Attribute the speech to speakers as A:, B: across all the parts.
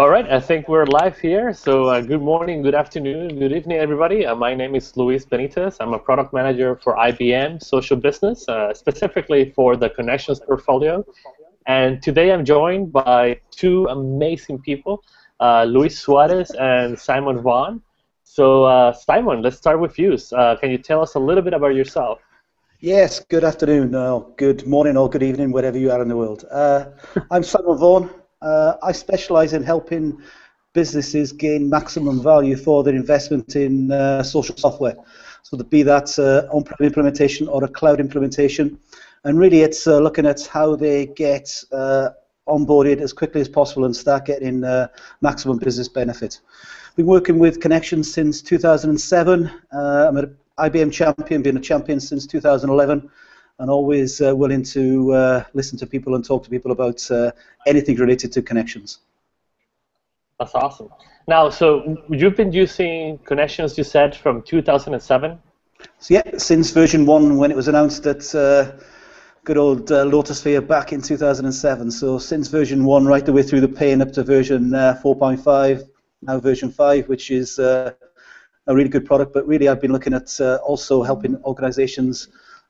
A: All right, I think we're live here. So good morning, good afternoon, good evening, everybody. My name is Luis Benitez. I'm a product manager for IBM Social Business, specifically for the Connections portfolio. And today I'm joined by two amazing people, Luis Suarez and Simon Vaughn. So Simon, let's start with you. Can you tell us a little bit about yourself?
B: Yes, good afternoon, or good morning, or good evening, wherever you are in the world. I'm Simon Vaughan. I specialize in helping businesses gain maximum value for their investment in social software. So be that on-prem implementation or a cloud implementation. And really it's looking at how they get onboarded as quickly as possible and start getting maximum business benefit. Been working with Connections since 2007. I'm an IBM champion, been a champion since 2011, and always willing to listen to people and talk to people about anything related to Connections.
A: That's awesome. Now, so you've been using Connections, you said, from 2007?
B: So yeah, since version 1, when it was announced at good old Lotusphere back in 2007. So since version 1, right the way through the pain up to version 4.5, now version 5, which is a really good product. But really, I've been looking at also helping organizations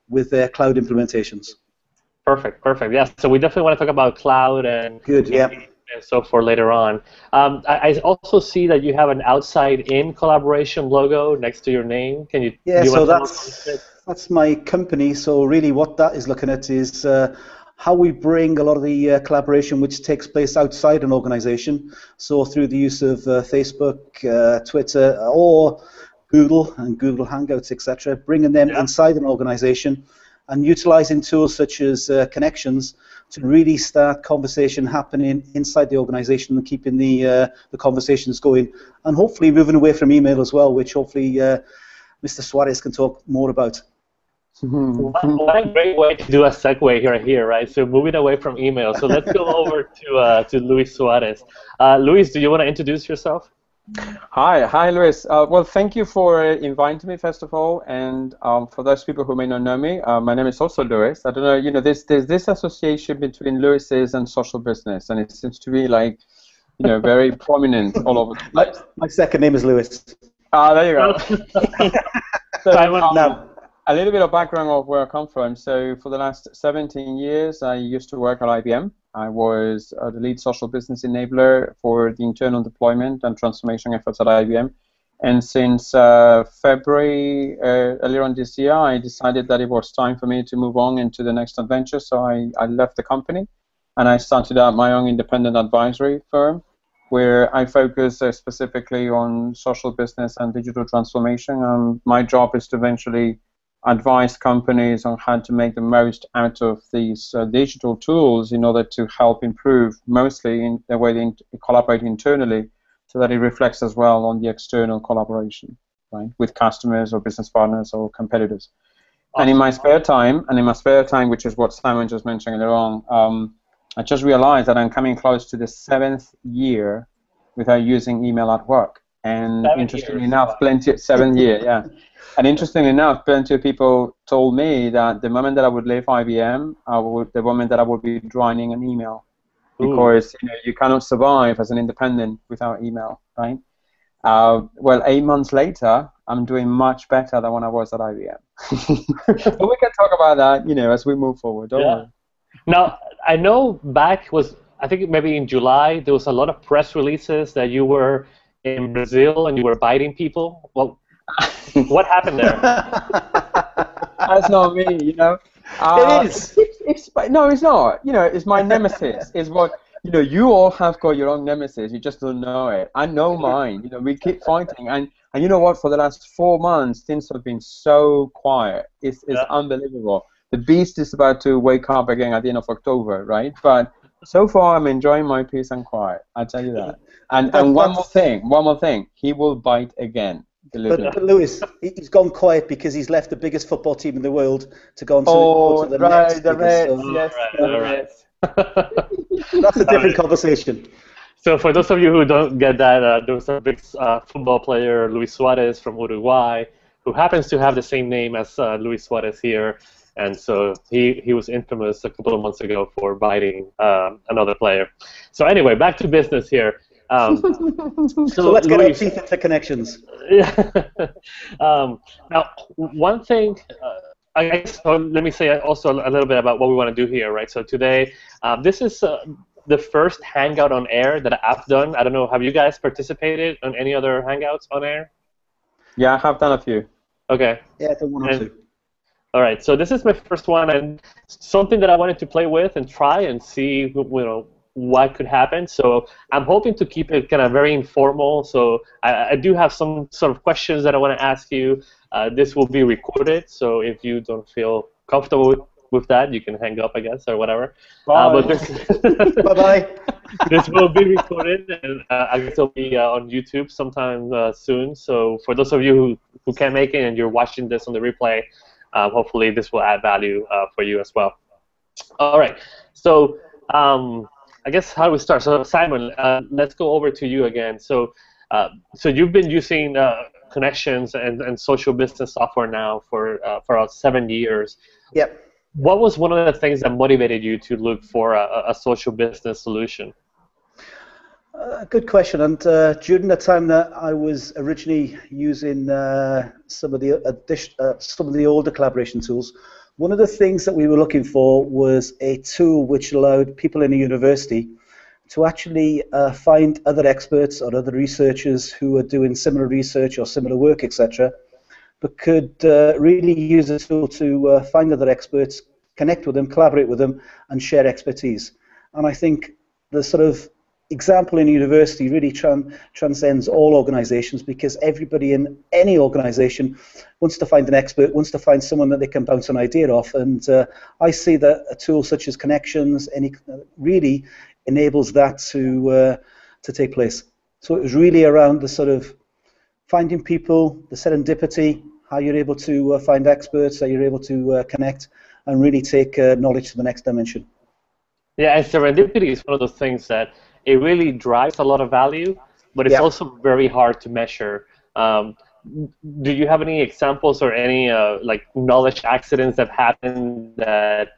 B: with their cloud implementations.
A: Perfect, perfect. Yeah, so we definitely want to talk about cloud and so forth later on. I also see that you have an outside-in collaboration logo next to your name. Can you?
B: Yeah, so that's my company. So really, what that is looking at is how we bring a lot of the collaboration which takes place outside an organization. So through the use of Facebook, Twitter, or Google and Google Hangouts, etc., bringing them inside an organization and utilizing tools such as Connections to really start conversation happening inside the organization and keeping the conversations going, and hopefully moving away from email as well, which hopefully Mr. Suarez can talk more about.
A: What a great way to do a segue here, right? So moving away from email. So let's go over to Luis Suarez. Luis, do you want to introduce yourself?
C: Hi, Luis. Well, thank you for inviting me, first of all. And for those people who may not know me, my name is also Luis. I don't know, there's this association between Luises and social business, and it seems to be like, very prominent all over the place.
B: My second name is Luis.
C: There you go. So, a little bit of background of where I come from. So for the last 17 years, I used to work at IBM. I was the lead social business enabler for the internal deployment and transformation efforts at IBM. And since February earlier on this year, I decided that it was time for me to move on into the next adventure. So I left the company and I started out my own independent advisory firm, where I focus specifically on social business and digital transformation. My job is to eventually advise companies on how to make the most out of these digital tools in order to help improve mostly in the way they collaborate internally, so that it reflects as well on the external collaboration, right, with customers or business partners or competitors. Awesome. And in my spare time, which is what Simon just mentioned earlier on, I just realized that I'm coming close to the 7th year without using email at work. And interestingly enough, 7th year, yeah. And interestingly enough, plenty of people told me that the moment that I would leave IBM, the moment that I would be drowning in email, because you cannot survive as an independent without email, right? Well, 8 months later, I'm doing much better than when I was at IBM. But we can talk about that, as we move forward. Don't worry.
A: Now, I know I think maybe in July, there was a lot of press releases that you were in Brazil and you were biting people. Well, what happened there?
C: That's not me,
B: It is.
C: No, it's not. It's my nemesis. It's what, you all have got your own nemesis. You just don't know it. I know mine. We keep fighting. And you know what? For the last 4 months, things have been so quiet. It's unbelievable. The beast is about to wake up again at the end of October, right? But so far, I'm enjoying my peace and quiet. I tell you that. And one more thing. He will bite again.
B: But Luis, he's gone quiet because he's left the biggest football team in the world to go on to the Reds.
C: Yes,
B: that's a different conversation.
A: So for those of you who don't get that, there was a big football player, Luis Suarez from Uruguay, who happens to have the same name as Luis Suarez here. And so he was infamous a couple of months ago for biting another player. So anyway, back to business here.
B: So let's get our
A: Luis,
B: teeth into connections.
A: yeah. Now, one thing, I guess, so let me say also a little bit about what we want to do here, right? So today, this is the first Hangout on Air that I've done. I don't know, have you guys participated on any other Hangouts on Air?
C: Yeah, I have done a few.
A: Okay.
B: Yeah, I don't want to.
A: All right, so this is my first one, and something that I wanted to play with and try and see, what could happen. So I'm hoping to keep it kind of very informal. So I do have some sort of questions that I want to ask you. This will be recorded, so if you don't feel comfortable with that, you can hang up, I guess, or whatever. But this
B: Bye-bye.
A: This will be recorded, and I guess it'll be on YouTube sometime soon. So for those of you who can't make it and you're watching this on the replay, hopefully this will add value for you as well. All right. So I guess how do we start? So Simon, let's go over to you again. So so you've been using Connections and social business software now for about 7 years.
B: Yep.
A: What was one of the things that motivated you to look for a social business solution?
B: Good question. And during the time that I was originally using some of the older collaboration tools, one of the things that we were looking for was a tool which allowed people in a university to actually find other experts or other researchers who are doing similar research or similar work, etc., but could really use a tool to find other experts, connect with them, collaborate with them, and share expertise. And I think the sort of example in university really transcends all organizations, because everybody in any organization wants to find an expert, wants to find someone that they can bounce an idea off. And I see that a tool such as Connections really enables that to take place. So it was really around the sort of finding people, the serendipity, how you're able to find experts, how you're able to connect and really take knowledge to the next dimension.
A: Yeah, and serendipity is one of those things that it really drives a lot of value, but it's also very hard to measure. Do you have any examples or any like knowledge accidents that happened that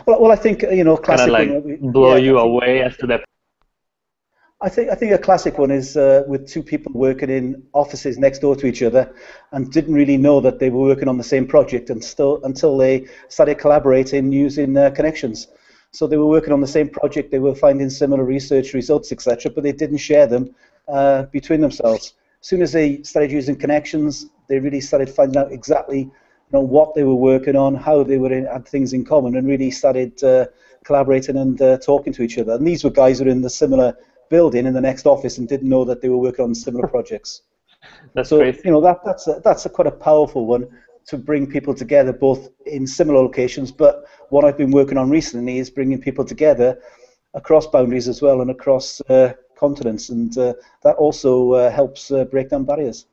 B: well, I think classic
A: kind of like blow you away as to that?
B: I think a classic one is with two people working in offices next door to each other and didn't really know that they were working on the same project until they started collaborating using Connections. So they were working on the same project, they were finding similar research results, etc., but they didn't share them between themselves. As soon as they started using Connections, they really started finding out exactly what they were working on, how they had things in common, and really started collaborating and talking to each other. And these were guys who were in the similar building in the next office and didn't know that they were working on similar projects.
A: That's
B: so
A: crazy.
B: That's quite a powerful one to bring people together, both in similar locations. But what I've been working on recently is bringing people together across boundaries as well and across continents, and that also helps break down barriers.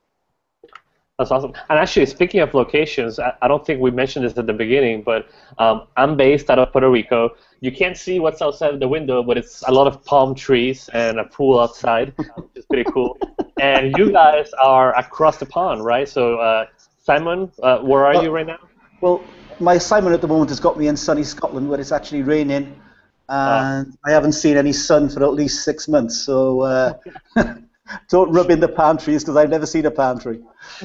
A: That's awesome. And actually, speaking of locations, I don't think we mentioned this at the beginning, but I'm based out of Puerto Rico. You can't see what's outside of the window, but it's a lot of palm trees and a pool outside, which is pretty cool. And you guys are across the pond, right? So, Simon, where are you right now?
B: Well, my assignment at the moment has got me in sunny Scotland, where it's actually raining, and I haven't seen any sun for at least 6 months. So don't rub in the palm trees, because I've never seen a palm tree.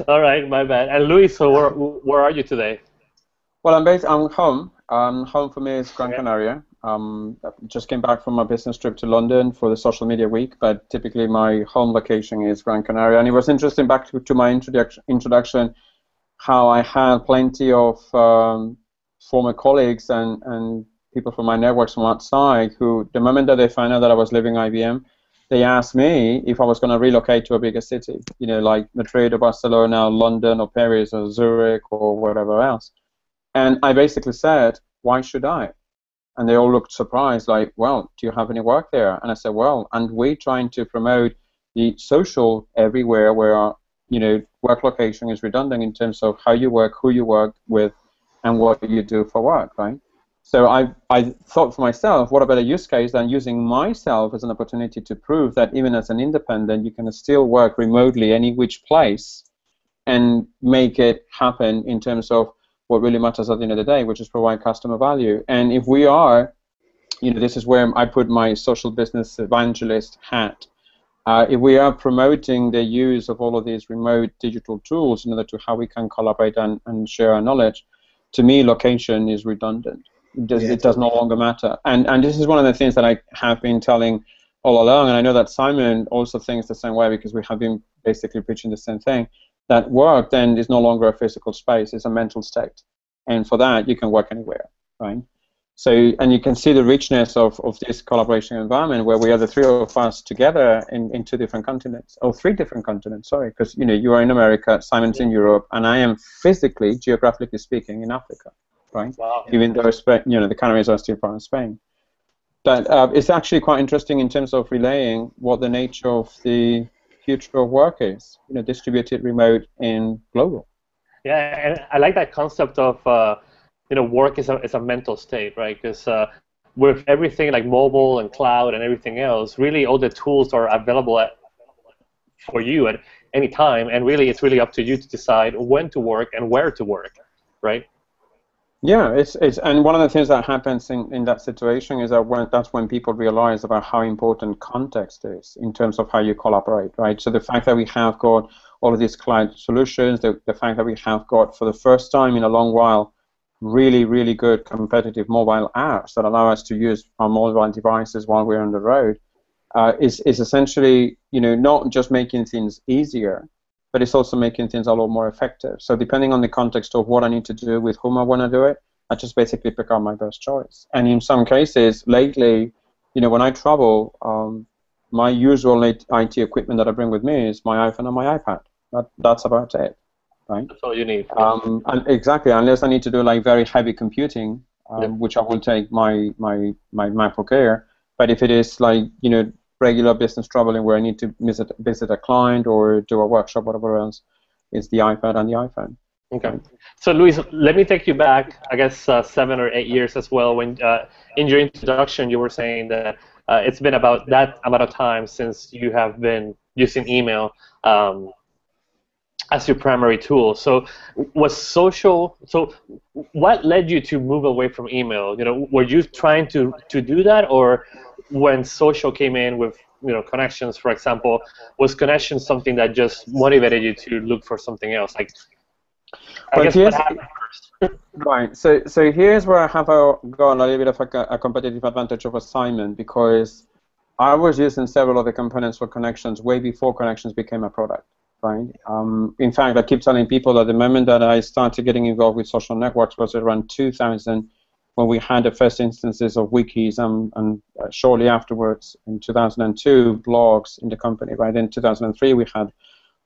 A: All right, my bad. And Luis, so where are you today?
C: Well, I'm home. Home for me is Gran Canaria. Just came back from a business trip to London for the social media week, but typically my home location is Gran Canaria. And it was interesting, back to my introduction, how I had plenty of former colleagues and people from my networks from outside who, the moment that they found out that I was leaving IBM, they asked me if I was going to relocate to a bigger city, like Madrid or Barcelona or London or Paris or Zurich or whatever else. And I basically said, why should I? And they all looked surprised, like, well, do you have any work there? And I said, well, and we're trying to promote the social everywhere where, work location is redundant in terms of how you work, who you work with, and what you do for work, right? So I thought for myself, what a better use case than using myself as an opportunity to prove that even as an independent, you can still work remotely any which place and make it happen in terms of what really matters at the end of the day, which is provide customer value. And if we are this is where I put my social business evangelist hat. If we are promoting the use of all of these remote digital tools in order to how we can collaborate and share our knowledge, to me, location is redundant. It does no longer matter. And this is one of the things that I have been telling all along, and I know that Simon also thinks the same way, because we have been basically preaching the same thing, that work then is no longer a physical space, it's a mental state. And for that, you can work anywhere, right? So, and you can see the richness of this collaboration environment where we are the three of us together in 2 different continents, or 3 different continents, sorry, because you are in America, Simon's in Europe, and I am physically, geographically speaking, in Africa, right?
A: Wow.
C: Even though the Canaries are still part of Spain. But it's actually quite interesting in terms of relaying what the nature of the future of work is, distributed, remote, and global.
A: Yeah, and I like that concept of work is a mental state, right? Because with everything like mobile and cloud and everything else, really all the tools are available for you at any time, and really it's really up to you to decide when to work and where to work, right?
C: Yeah, it's and one of the things that happens in that situation is that that's when people realize about how important context is in terms of how you collaborate, right? So the fact that we have got all of these cloud solutions, the fact that we have got, for the first time in a long while, really, really good competitive mobile apps that allow us to use our mobile devices while we're on the road, is essentially, not just making things easier, but it's also making things a lot more effective. So depending on the context of what I need to do, with whom I want to do it, I just basically pick out my best choice. And in some cases, lately, when I travel, my usual IT equipment that I bring with me is my iPhone and my iPad. That's about it, right?
A: That's all you need.
C: And exactly, unless I need to do like very heavy computing, which I will take my MacBook Air. But if it is like, regular business traveling where I need to visit a client or do a workshop, whatever else, it's the iPad and the iPhone.
A: Okay. So, Luis, let me take you back, I guess, 7 or 8 years as well, when in your introduction you were saying that it's been about that amount of time since you have been using email as your primary tool. So what led you to move away from email? Were you trying to do that, or when social came in with Connections, for example, was Connections something that just motivated you to look for something else? Like, I guess what happened first?
C: Right. So here's where I have got a little bit of a competitive advantage over Simon, because I was using several of the components for Connections way before Connections became a product. Right. In fact, I keep telling people that the moment that I started getting involved with social networks was around 2000, when we had the first instances of wikis, and shortly afterwards, in 2002, blogs in the company. Right. In 2003, we had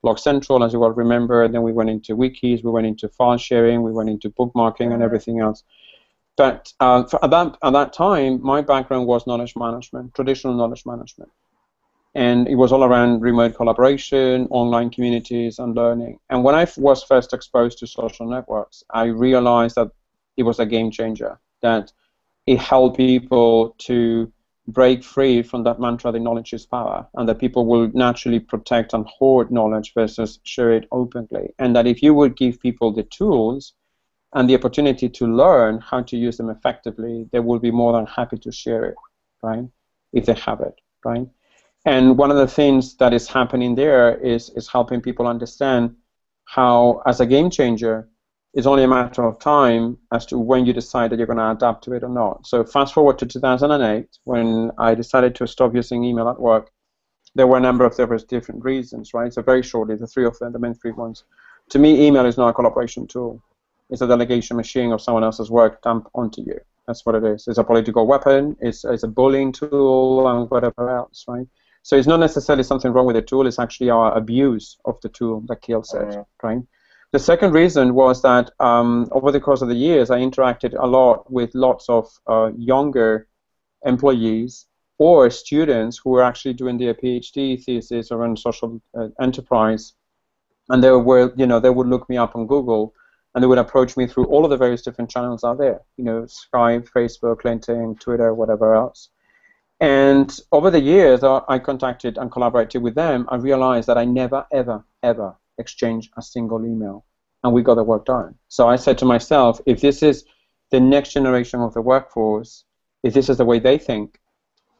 C: Blog Central, as you well remember. And then we went into wikis, we went into file sharing, we went into bookmarking and everything else. But at that time, my background was knowledge management, traditional knowledge management. And it was all around remote collaboration, online communities, and learning. And when I was first exposed to social networks, I realized that it was a game changer, that it helped people to break free from that mantra that knowledge is power, and that people will naturally protect and hoard knowledge versus share it openly. And that if you would give people the tools and the opportunity to learn how to use them effectively, they will be more than happy to share it, right, if they have it, right? And one of the things that is happening there is helping people understand how, as a game changer, it's only a matter of time as to when you decide that you're going to adapt to it or not. So fast forward to 2008, when I decided to stop using email at work. There were a number of different reasons, right? So very shortly, the 3 of them, the main 3 ones. To me, email is not a collaboration tool. It's a delegation machine of someone else's work dumped onto you. That's what it is. It's a political weapon. It's a bullying tool and whatever else, right? So it's not necessarily something wrong with the tool. It's actually our abuse of the tool that kills it, right? The second reason was that over the course of the years, I interacted a lot with lots of younger employees or students who were actually doing their PhD thesis around social enterprise, and they would look me up on Google, and they would approach me through all of the various different channels out there, Skype, Facebook, LinkedIn, Twitter, whatever else. And over the years, I contacted and collaborated with them. I realized that I never, ever, ever exchanged a single email, and we got the work done. So I said to myself, if this is the next generation of the workforce, if this is the way they think,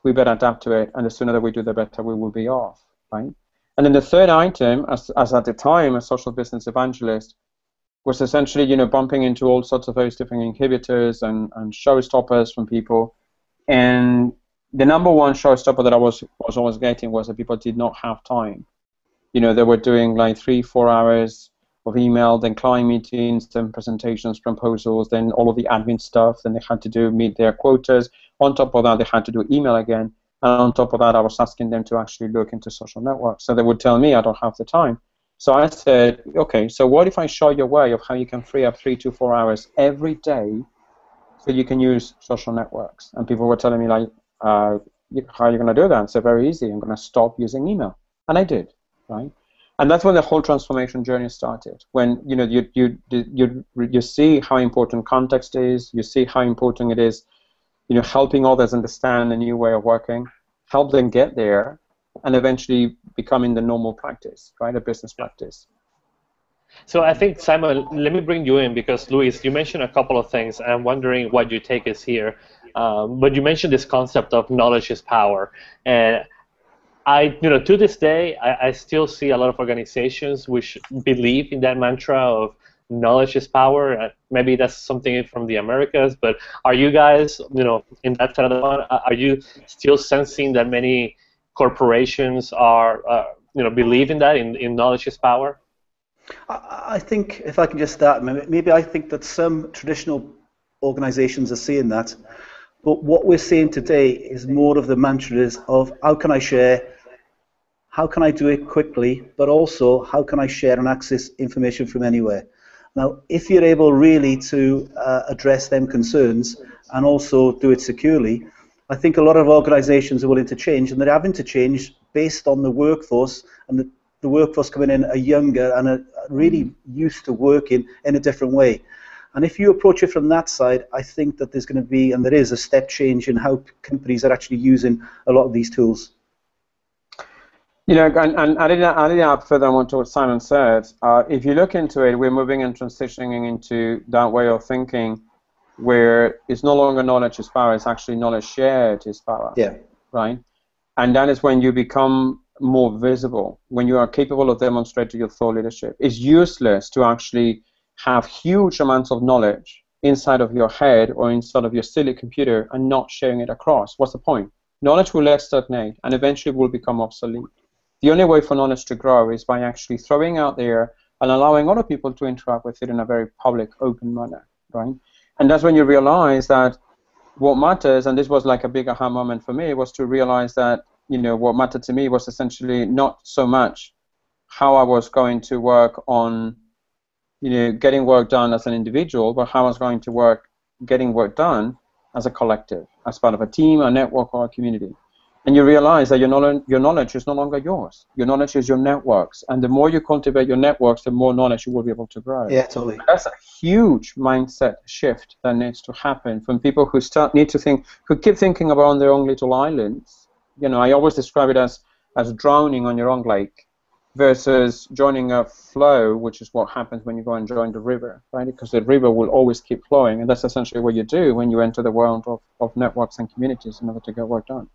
C: we better adapt to it, and the sooner that we do, the better we will be off, right? And then the third item, as at the time a social business evangelist, was essentially, you know, bumping into all sorts of those different inhibitors and showstoppers from people. And the number one showstopper that I was always getting was that people did not have time. You know, they were doing like 3-4 hours of email, then client meetings, then presentations, proposals, then all of the admin stuff, then they had to meet their quotas. On top of that, they had to do email again. And on top of that, I was asking them to actually look into social networks. So they would tell me I don't have the time. So I said, okay, so what if I show you a way of how you can free up 3 to 4 hours every day so you can use social networks? And people were telling me, like, how are you going to do that? It's very easy. I'm going to stop using email. And I did, right? And that's when the whole transformation journey started. When, you know, you see how important context is, you see how important it is, you know, helping others understand a new way of working, help them get there, and eventually becoming the normal practice, right, a business practice.
A: So I think, Simon, let me bring you in, because, Luis, you mentioned a couple of things. I'm wondering what your take is here. But you mentioned this concept of knowledge is power. And to this day, I still see a lot of organizations which believe in that mantra of knowledge is power. Maybe that's something from the Americas, but are you guys, in that side of the pond, are you still sensing that many corporations are, believe in that, in knowledge is power?
B: I think, if I can just start, maybe I think that some traditional organizations are seeing that, but what we're seeing today is more of the mantras of how can I share, how can I do it quickly, but also how can I share and access information from anywhere. Now, if you're able really to address them concerns and also do it securely, I think a lot of organizations are willing to change, and they're having to change based on the workforce, and the workforce coming in are younger and are really used to working in a different way. And if you approach it from that side, I think that there's going to be, and there is, a step change in how companies are actually using a lot of these tools.
C: And I didn't add further on to what Simon said. If you look into it, we're moving and transitioning into that way of thinking where it's no longer knowledge is power, it's actually knowledge shared is power.
B: Yeah.
C: Right? And that is when you become more visible, when you are capable of demonstrating your thought leadership. It's useless to actually have huge amounts of knowledge inside of your head or inside of your silly computer and not sharing it across. What's the point? Knowledge will stagnate and eventually will become obsolete. The only way for knowledge to grow is by actually throwing out there and allowing other people to interact with it in a very public, open manner, right? And that's when you realize that what matters, and this was like a big aha moment for me, was to realize that, what mattered to me was essentially not so much how I was going to work on, getting work done as an individual, but how I was going to work getting work done as a collective, as part of a team, a network, or a community. And you realize that your knowledge is no longer yours. Your knowledge is your networks. And the more you cultivate your networks, the more knowledge you will be able to grow.
B: Yeah, totally.
C: That's a huge mindset shift that needs to happen from people who who keep thinking about their own little islands. I always describe it as drowning on your own lake versus joining a flow, which is what happens when you go and join the river, right? Because the river will always keep flowing. And that's essentially what you do when you enter the world of networks and communities in order to get work done.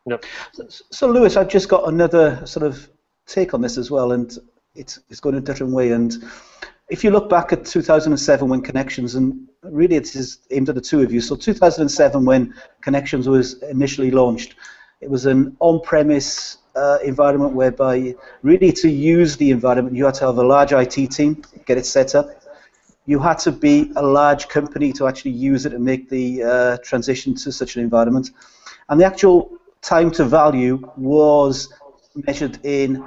A: Yep.
B: So Lewis, I've just got another sort of take on this as well, and it's going a different way. And if you look back at 2007 when Connections, and really it is aimed at the two of you, so 2007 when Connections was initially launched, it was an on-premise environment whereby really to use the environment you had to have a large IT team, get it set up. You had to be a large company to actually use it and make the transition to such an environment. And the actual time to value was measured in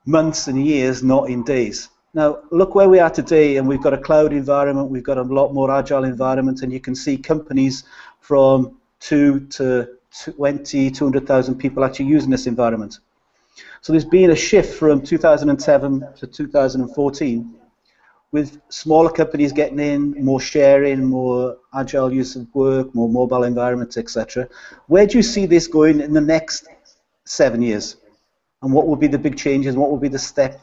B: months and years, not in days. Now, look where we are today, and we've got a cloud environment, we've got a lot more agile environment, and you can see companies from 2 to 20, 200,000 people actually using this environment. So there's been a shift from 2007 to 2014, with smaller companies getting in, more sharing, more agile use of work, more mobile environments, etc. Where do you see this going in the next 7 years? And what will be the big changes? What will be the step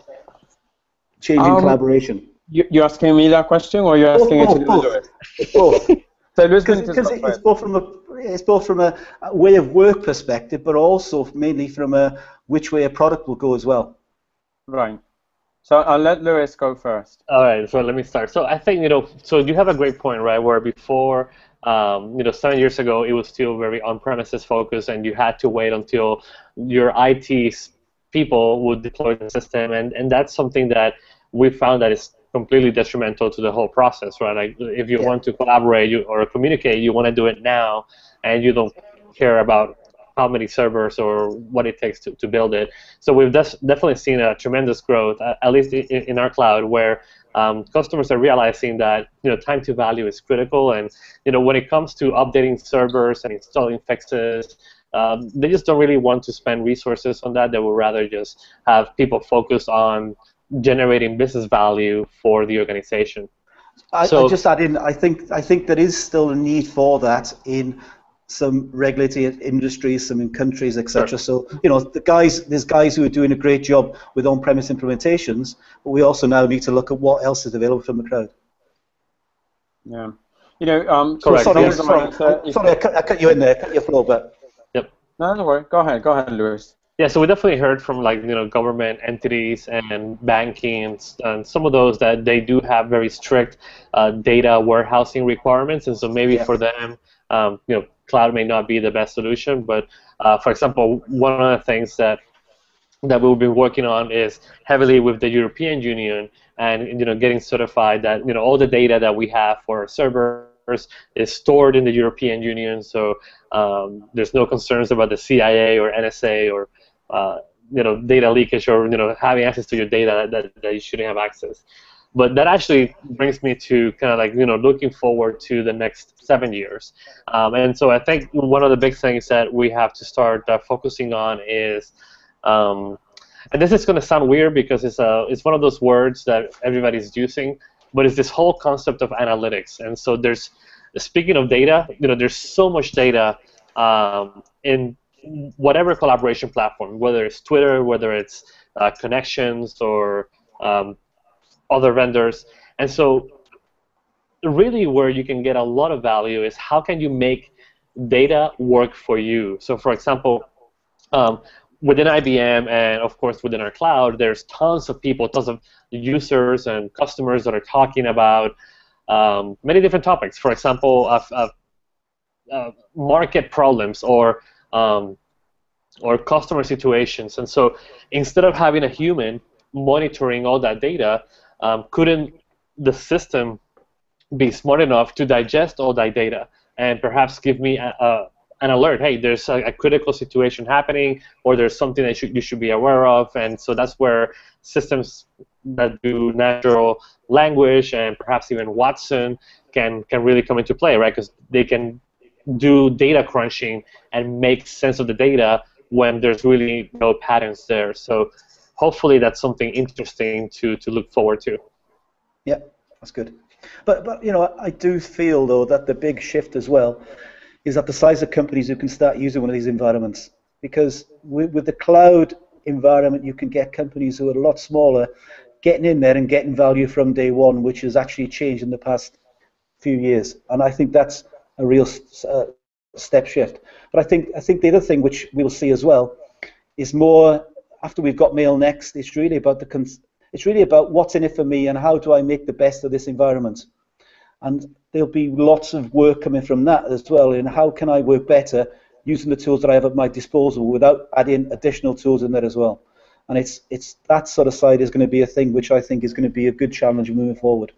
B: change in collaboration?
C: You're asking me that question, or you're asking it to Lewis?
B: Both.
C: So Lewis,
B: because it's both from it's both from a way of work perspective, but also mainly from a which way a product will go as well.
C: Right. So I'll let Lewis go first.
A: All right, so let me start. So I think, so you have a great point, right? Where before, 7 years ago, it was still very on-premises focused, and you had to wait until your IT people would deploy the system, and that's something that we found that is completely detrimental to the whole process, right? Like if you want to collaborate or communicate, you want to do it now, and you don't care about how many servers or what it takes to build it. So we've definitely seen a tremendous growth, at least in our cloud, where customers are realizing that time to value is critical, and when it comes to updating servers and installing fixes, they just don't really want to spend resources on that. They would rather just have people focus on generating business value for the organization.
B: I just add in, I think there is still a need for that in some regulated industries, some in countries, etc. Sure. So there's guys who are doing a great job with on-premise implementations, but we also now need to look at what else is available from the cloud.
C: Yeah,
B: sorry, I cut you in there, cut your flow, but.
C: Yep. No, don't worry. Go ahead, Lewis.
A: Yeah, so we definitely heard from government entities and banking and some of those that they do have very strict data warehousing requirements, and so maybe for them, cloud may not be the best solution. But for example, one of the things that we've been working on is heavily with the European Union, and getting certified that all the data that we have for our servers is stored in the European Union, so there's no concerns about the CIA or NSA or data leakage or having access to your data that you shouldn't have access. But that actually brings me to kind of looking forward to the next 7 years. And so I think one of the big things that we have to start focusing on is, and this is going to sound weird because it's one of those words that everybody's using, but it's this whole concept of analytics. And so speaking of data, there's so much data in whatever collaboration platform, whether it's Twitter, whether it's Connections or other vendors. And so really where you can get a lot of value is how can you make data work for you. So for example, within IBM and of course within our cloud, there's tons of people, tons of users and customers that are talking about many different topics. For example, market problems or customer situations. And so instead of having a human monitoring all that data, couldn't the system be smart enough to digest all that data and perhaps give me an alert? Hey, there's a critical situation happening, or there's something that you should be aware of. And so that's where systems that do natural language and perhaps even Watson can really come into play, right? Because they can do data crunching and make sense of the data when there's really no patterns there. So hopefully that's something interesting to look forward to.
B: Yeah, that's good. But I do feel though that the big shift as well is that the size of companies who can start using one of these environments, because with the cloud environment you can get companies who are a lot smaller getting in there and getting value from day one, which has actually changed in the past few years, and I think that's a real step shift. But I think the other thing which we'll see as well is more after we've got Mail next. It's really about what's in it for me and how do I make the best of this environment. And there'll be lots of work coming from that as well. And how can I work better using the tools that I have at my disposal without adding additional tools in there as well. And it's that sort of side is going to be a thing which I think is going to be a good challenge moving forward.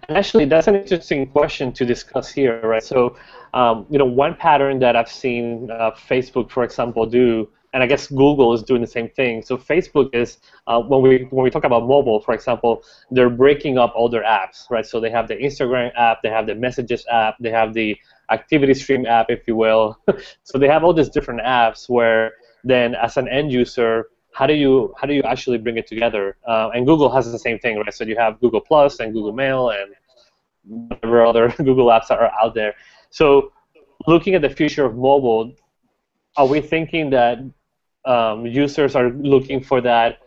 A: Actually, that's an interesting question to discuss here, right? So, one pattern that I've seen Facebook, for example, do, and I guess Google is doing the same thing. So Facebook is, when we talk about mobile, for example, they're breaking up all their apps, right? So they have the Instagram app, they have the Messages app, they have the Activity Stream app, if you will. So they have all these different apps where then, as an end user, how do you actually bring it together? And Google has the same thing, right? So you have Google Plus and Google Mail and whatever other Google apps are out there. So looking at the future of mobile, are we thinking that users are looking for that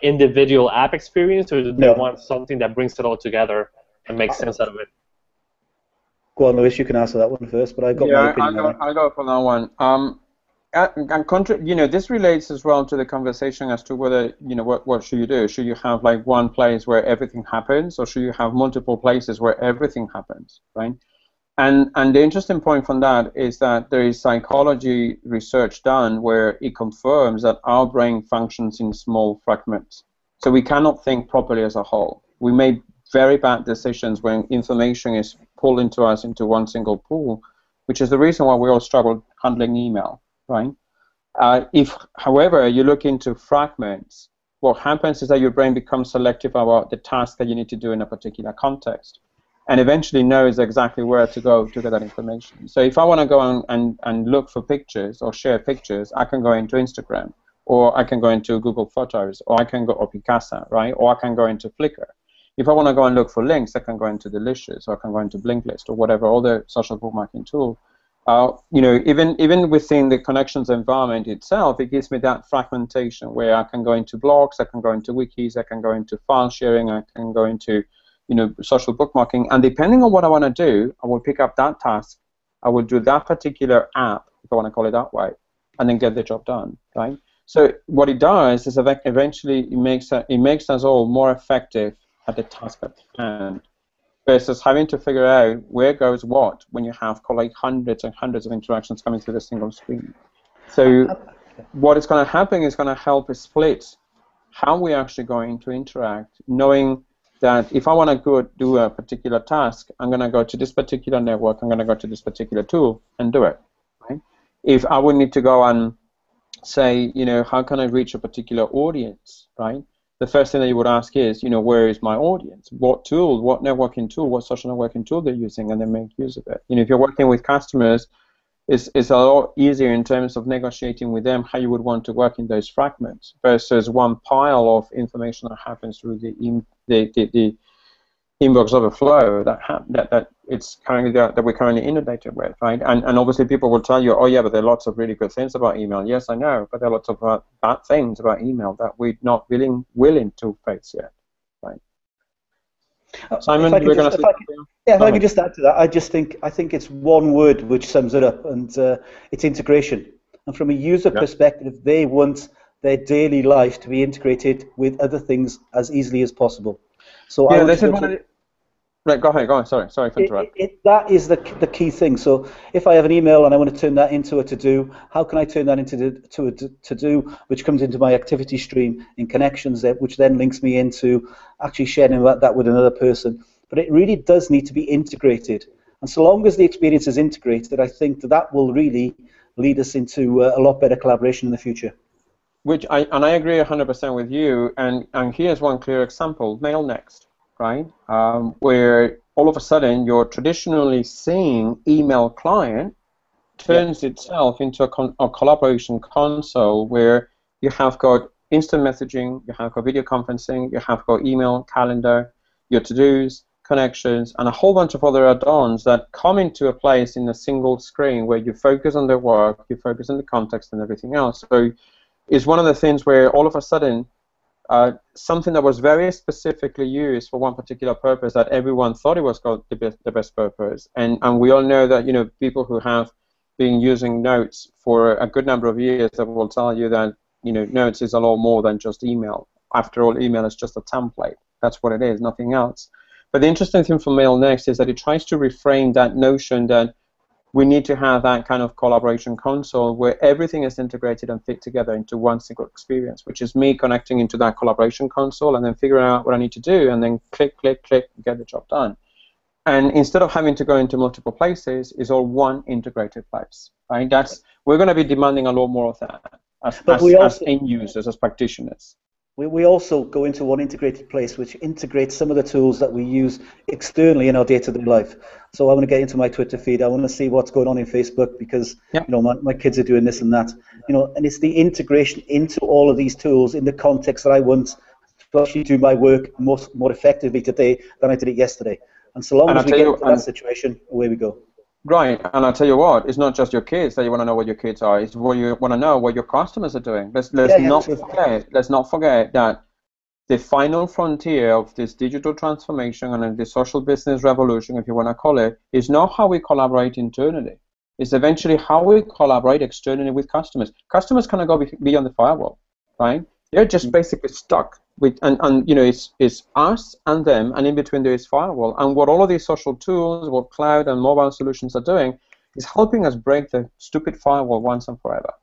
A: individual app experience, or do they want something that brings it all together and makes sense out of it?
B: Go on, Lewis, you can answer that one first, but I've got my opinion on it.
C: I'll go for that one. And this relates as well to the conversation as to whether, what should you do? Should you have like one place where everything happens, or should you have multiple places where everything happens, right? And the interesting point from that is that there is psychology research done where it confirms that our brain functions in small fragments. So we cannot think properly as a whole. We make very bad decisions when information is pulled into us into one single pool, which is the reason why we all struggle handling email, right? If, however, you look into fragments, what happens is that your brain becomes selective about the task that you need to do in a particular context, and eventually knows exactly where to go to get that information. So if I want to go and look for pictures or share pictures, I can go into Instagram, or I can go into Google Photos, or I can go, or Picasa, right? Or I can go into Flickr. If I want to go and look for links, I can go into Delicious, or I can go into Blinkist, or whatever other social bookmarking tool. Even within the Connections environment itself, it gives me that fragmentation where I can go into blogs, I can go into wikis, I can go into file sharing, I can go into social bookmarking, and depending on what I want to do, I will pick up that task, I will do that particular app, if I want to call it that way, and then get the job done, right? So what it does is eventually it makes us all more effective at the task at hand, versus having to figure out where goes what when you have like hundreds and hundreds of interactions coming through the single screen. So what is going to happen is going to help us split how we're actually going to interact, knowing that if I want to go do a particular task, I'm going to go to this particular network, I'm going to go to this particular tool and do it, right? If I would need to go and say, how can I reach a particular audience, right? The first thing that you would ask is, where is my audience? What tool, what networking tool, what social networking tool they're using, and then make use of it. If you're working with customers, it's a lot easier in terms of negotiating with them how you would want to work in those fragments versus one pile of information that happens through the inbox overflow that it's currently that we're currently inundated with, right? And obviously people will tell you, oh yeah, but there are lots of really good things about email. Yes, I know, but there are lots of bad things about email that we're not willing to face yet, right? Simon, we're going to say.
B: If I could just add to that, I think it's one word which sums it up, and it's integration. And from a user perspective, they want their daily life to be integrated with other things as easily as possible. So
C: this is one of the. Right, go ahead. Sorry for interrupting.
B: That is the key thing. So if I have an email and I want to turn that into a to-do, how can I turn that into a to-do, which comes into my activity stream in Connections, which then links me into actually sharing that with another person. But it really does need to be integrated. And so long as the experience is integrated, I think that will really lead us into a lot better collaboration in the future.
C: I agree 100% with you. And here's one clear example: MailNext. Right, where all of a sudden your traditionally seeing email client turns itself into a collaboration console where you have got instant messaging, you have got video conferencing, you have got email, calendar, your to-dos, Connections, and a whole bunch of other add-ons that come into a place in a single screen where you focus on the work, you focus on the context and everything else. So it's one of the things where all of a sudden something that was very specifically used for one particular purpose that everyone thought it was called the best purpose. And we all know that people who have been using Notes for a good number of years that will tell you that Notes is a lot more than just email. After all, email is just a template. That's what it is, nothing else. But the interesting thing for MailNext is that it tries to reframe that notion that we need to have that kind of collaboration console where everything is integrated and fit together into one single experience, which is me connecting into that collaboration console and then figuring out what I need to do and then click, click, click, and get the job done. And instead of having to go into multiple places, it's all one integrated place, right? We're going to be demanding a lot more of that as end users, as practitioners.
B: We also go into one integrated place which integrates some of the tools that we use externally in our day-to-day life. So I want to get into my Twitter feed. I want to see what's going on in Facebook because my kids are doing this and that. And it's the integration into all of these tools in the context that I want to actually do my work more effectively today than I did it yesterday. And so long as we get into that situation, away we go.
C: Right, and I'll tell you what, it's not just your kids that you want to know what your kids are, it's what you want to know what your customers are doing. Let's not forget that the final frontier of this digital transformation and the social business revolution, if you want to call it, is not how we collaborate internally. It's eventually how we collaborate externally with customers. Customers cannot go beyond the firewall, right? They're just basically stuck with, and you know, it's us and them, and in between there is firewall. And what all of these social tools, what cloud and mobile solutions are doing, is helping us break the stupid firewall once and forever.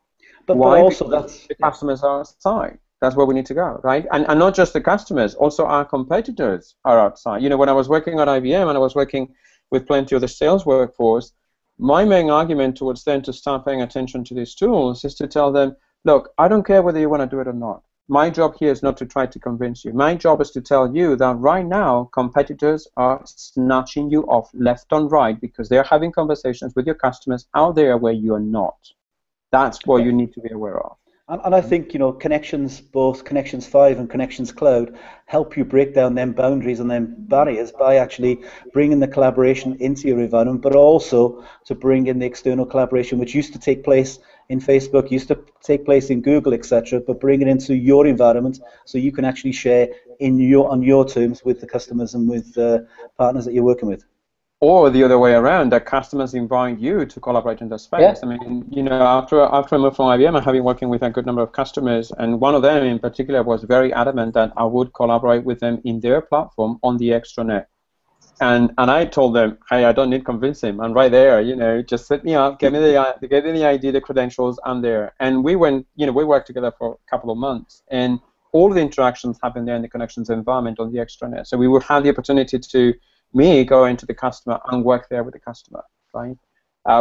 B: But
C: Why?
B: also
C: Because the customers are outside. That's where we need to go, right? And not just the customers, also our competitors are outside. You know, when I was working at IBM and I was working with plenty of the sales workforce, my main argument towards them to start paying attention to these tools is to tell them, look, I don't care whether you want to do it or not. My job here is not to try to convince you. My job is to tell you that right now competitors are snatching you off left and right because they're having conversations with your customers out there where you're not. That's what you need to be aware of.
B: And I think, you know, Connections, both Connections 5 and Connections Cloud, help you break down them boundaries and them barriers by actually bringing the collaboration into your environment, but also to bring in the external collaboration, which used to take place in Facebook, used to take place in Google, etc., but bring it into your environment so you can actually share on your terms with the customers and with partners that you're working with.
C: Or the other way around, that customers invite you to collaborate in the space.
B: Yeah.
C: I mean, you know, after I moved from IBM, I have been working with a good number of customers, and one of them in particular was very adamant that I would collaborate with them in their platform on the extranet. And I told them, hey, I don't need convincing. I'm right there, you know, just set me up, give me the ID, the credentials, I'm there. And we went, you know, we worked together for a couple of months, and all the interactions happened there in the Connections environment on the extranet. So we would have the opportunity to go into the customer and work there with the customer, right?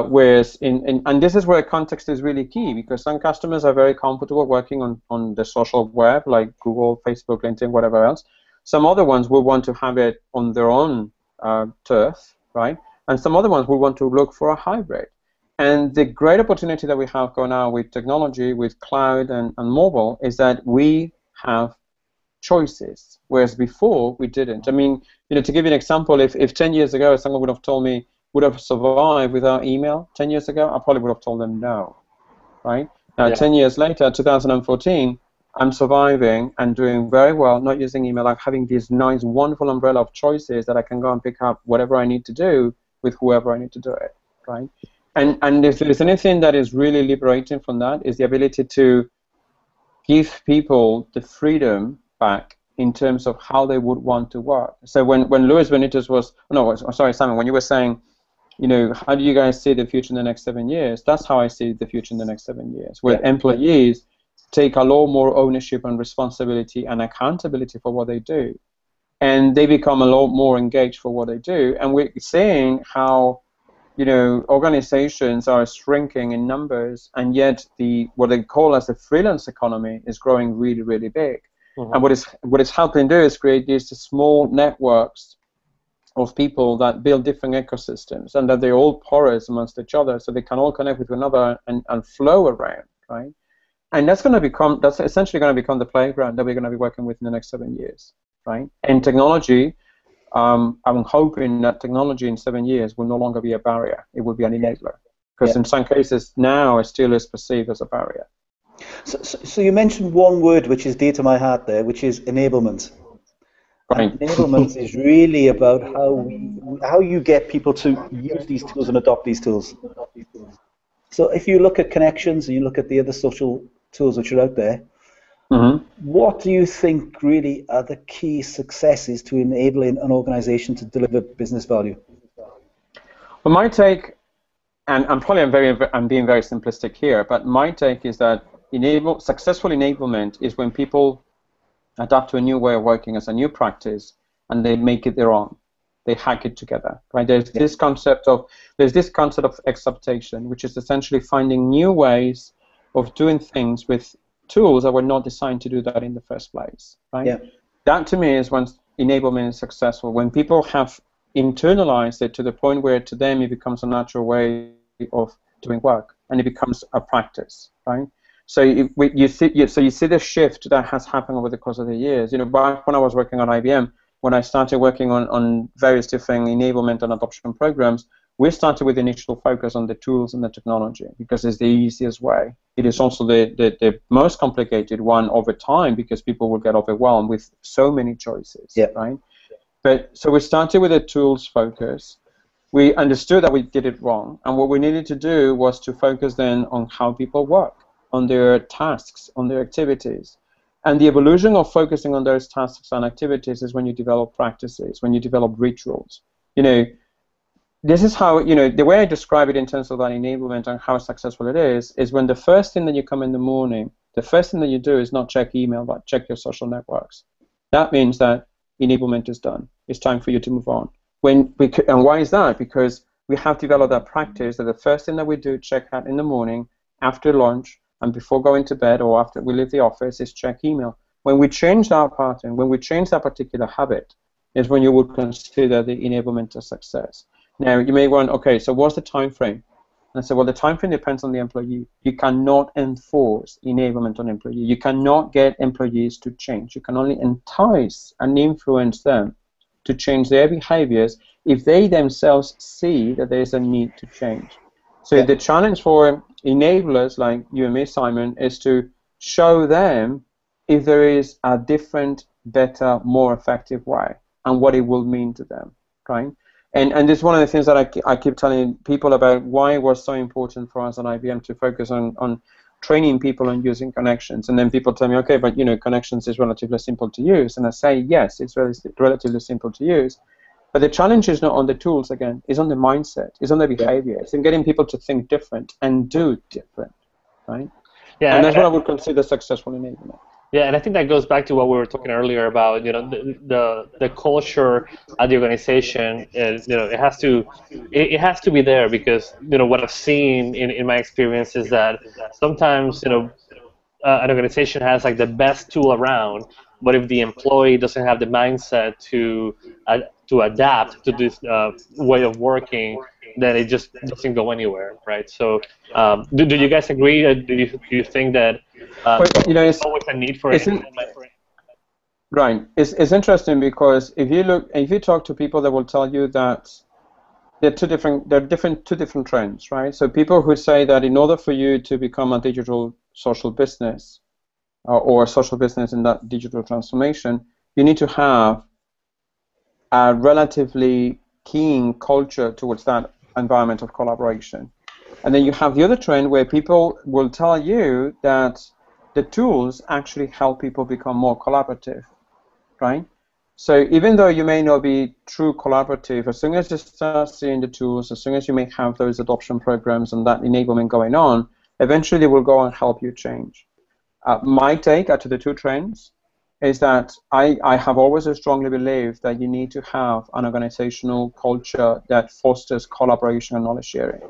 C: Whereas and this is where context is really key, because some customers are very comfortable working on the social web, like Google, Facebook, LinkedIn, whatever else. Some other ones will want to have it on their own turf, right? And some other ones will want to look for a hybrid. And the great opportunity that we have going on with technology, with cloud and mobile, is that we have choices, whereas before we didn't. I mean, you know, to give you an example, if 10 years ago someone would have told me would have survived without email 10 years ago, I probably would have told them no, right? Now, 10 years later, 2014, I'm surviving and doing very well, not using email, like having this nice, wonderful umbrella of choices that I can go and pick up whatever I need to do with whoever I need to do it, right? And if there's anything that is really liberating from that, is the ability to give people the freedom back in terms of how they would want to work. So when Luis Benitez was, no, sorry, Simon, when you were saying, you know, how do you guys see the future in the next 7 years? That's how I see the future in the next 7 years, where employees take a lot more ownership and responsibility and accountability for what they do, and they become a lot more engaged for what they do. And we're seeing how, you know, organizations are shrinking in numbers, and yet what they call as the freelance economy is growing really, really big. Mm-hmm. And what it's helping do is create these small networks of people that build different ecosystems, and that they're all porous amongst each other, so they can all connect with one another and flow around, right? And that's essentially going to become the playground that we're going to be working with in the next 7 years, right? And technology, I'm hoping that technology in 7 years will no longer be a barrier. It will be an enabler, because in some cases now it still is perceived as a barrier.
B: So you mentioned one word which is dear to my heart there, which is enablement.
C: Right.
B: And enablement is really about how you get people to use these tools and adopt these tools. So if you look at Connections and you look at the other social tools which are out there, what do you think really are the key successes to enabling an organization to deliver business value?
C: Well, my take, and I'm being very simplistic here, but my take is that successful enablement is when people adapt to a new way of working as a new practice, and they make it their own. They hack it together, right? There's this concept of exaptation, which is essentially finding new ways of doing things with tools that were not designed to do that in the first place, right? Yeah. That to me is when enablement is successful, when people have internalized it to the point where to them it becomes a natural way of doing work, and it becomes a practice, right? So you see the shift that has happened over the course of the years. You know, back when I was working on IBM, when I started working on various different enablement and adoption programs, we started with initial focus on the tools and the technology because it's the easiest way. It is also the most complicated one over time because people will get overwhelmed with so many choices, right? But so we started with a tools focus. We understood that we did it wrong, and what we needed to do was to focus then on how people work, on their tasks, on their activities. And the evolution of focusing on those tasks and activities is when you develop practices, when you develop rituals. You know, this is how, you know, the way I describe it in terms of that enablement and how successful it is when the first thing that you come in the morning, the first thing that you do is not check email, but check your social networks. That means that enablement is done. It's time for you to move on. And why is that? Because we have developed that practice that the first thing that we do, check out in the morning, after lunch, and before going to bed or after we leave the office, is check email. When we change that pattern, when we change that particular habit, is when you would consider the enablement a success. Now, you may want, okay, so what's the time frame? And I said, well, the time frame depends on the employee. You cannot enforce enablement on employee. You cannot get employees to change. You can only entice and influence them to change their behaviors if they themselves see that there is a need to change. So the challenge for enablers like you and me, Simon, is to show them if there is a different, better, more effective way and what it will mean to them, right? And this is one of the things that I keep telling people about why it was so important for us at IBM to focus on training people on using Connections. And then people tell me, okay, but you know, Connections is relatively simple to use. And I say, yes, it's relatively simple to use. But the challenge is not on the tools, again, it's on the mindset, it's on the behavior, it's in getting people to think different and do different, right? Yeah, and that's what I would consider successful enablement.
A: Yeah, and I think that goes back to what we were talking earlier about, you know, the culture at the organization. Is, you know, it has to be there because, you know, what I've seen in my experience is that sometimes, you know, an organization has like the best tool around, but if the employee doesn't have the mindset to adapt to this way of working, then it just doesn't go anywhere, right? So, do you guys agree? Do you think that
C: you know,
A: there's always a need for it?
C: Right. It's interesting because if you talk to people, they will tell you that there are two different trends, right? So people who say that in order for you to become a digital social business or a social business in that digital transformation, you need to have a relatively keen culture towards that environment of collaboration. And then you have the other trend where people will tell you that the tools actually help people become more collaborative, right? So even though you may not be true collaborative, as soon as you start seeing the tools, as soon as you may have those adoption programs and that enablement going on, eventually they will go and help you change. My take to the two trends is that I have always strongly believed that you need to have an organizational culture that fosters collaboration and knowledge sharing,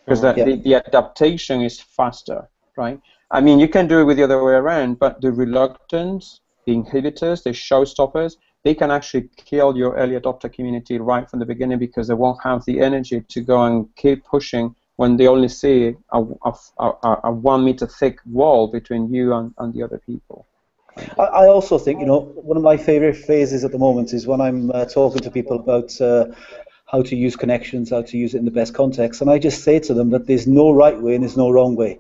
C: because the adaptation is faster, right? I mean, you can do it with the other way around, but the reluctance, the inhibitors, the showstoppers, they can actually kill your early adopter community right from the beginning because they won't have the energy to go and keep pushing when they only see a 1 meter thick wall between you and the other people.
B: I also think, you know, one of my favorite phases at the moment is when I'm talking to people about how to use Connections, how to use it in the best context, and I just say to them that there's no right way and there's no wrong way.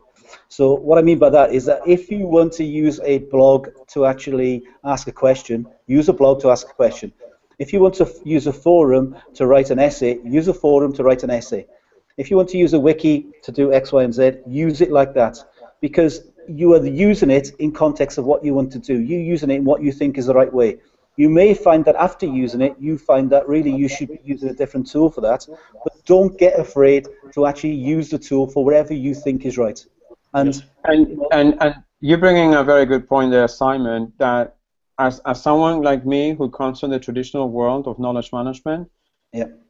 B: So what I mean by that is that if you want to use a blog to actually ask a question, use a blog to ask a question. If you want to use a forum to write an essay, use a forum to write an essay. If you want to use a wiki to do X, Y, and Z, use it like that, because you are using it in context of what you want to do. You're using it in what you think is the right way. You may find that after using it, you find that really you should be using a different tool for that, but don't get afraid to actually use the tool for whatever you think is right.
C: And you're bringing a very good point there, Simon, that as someone like me who comes from the traditional world of knowledge management,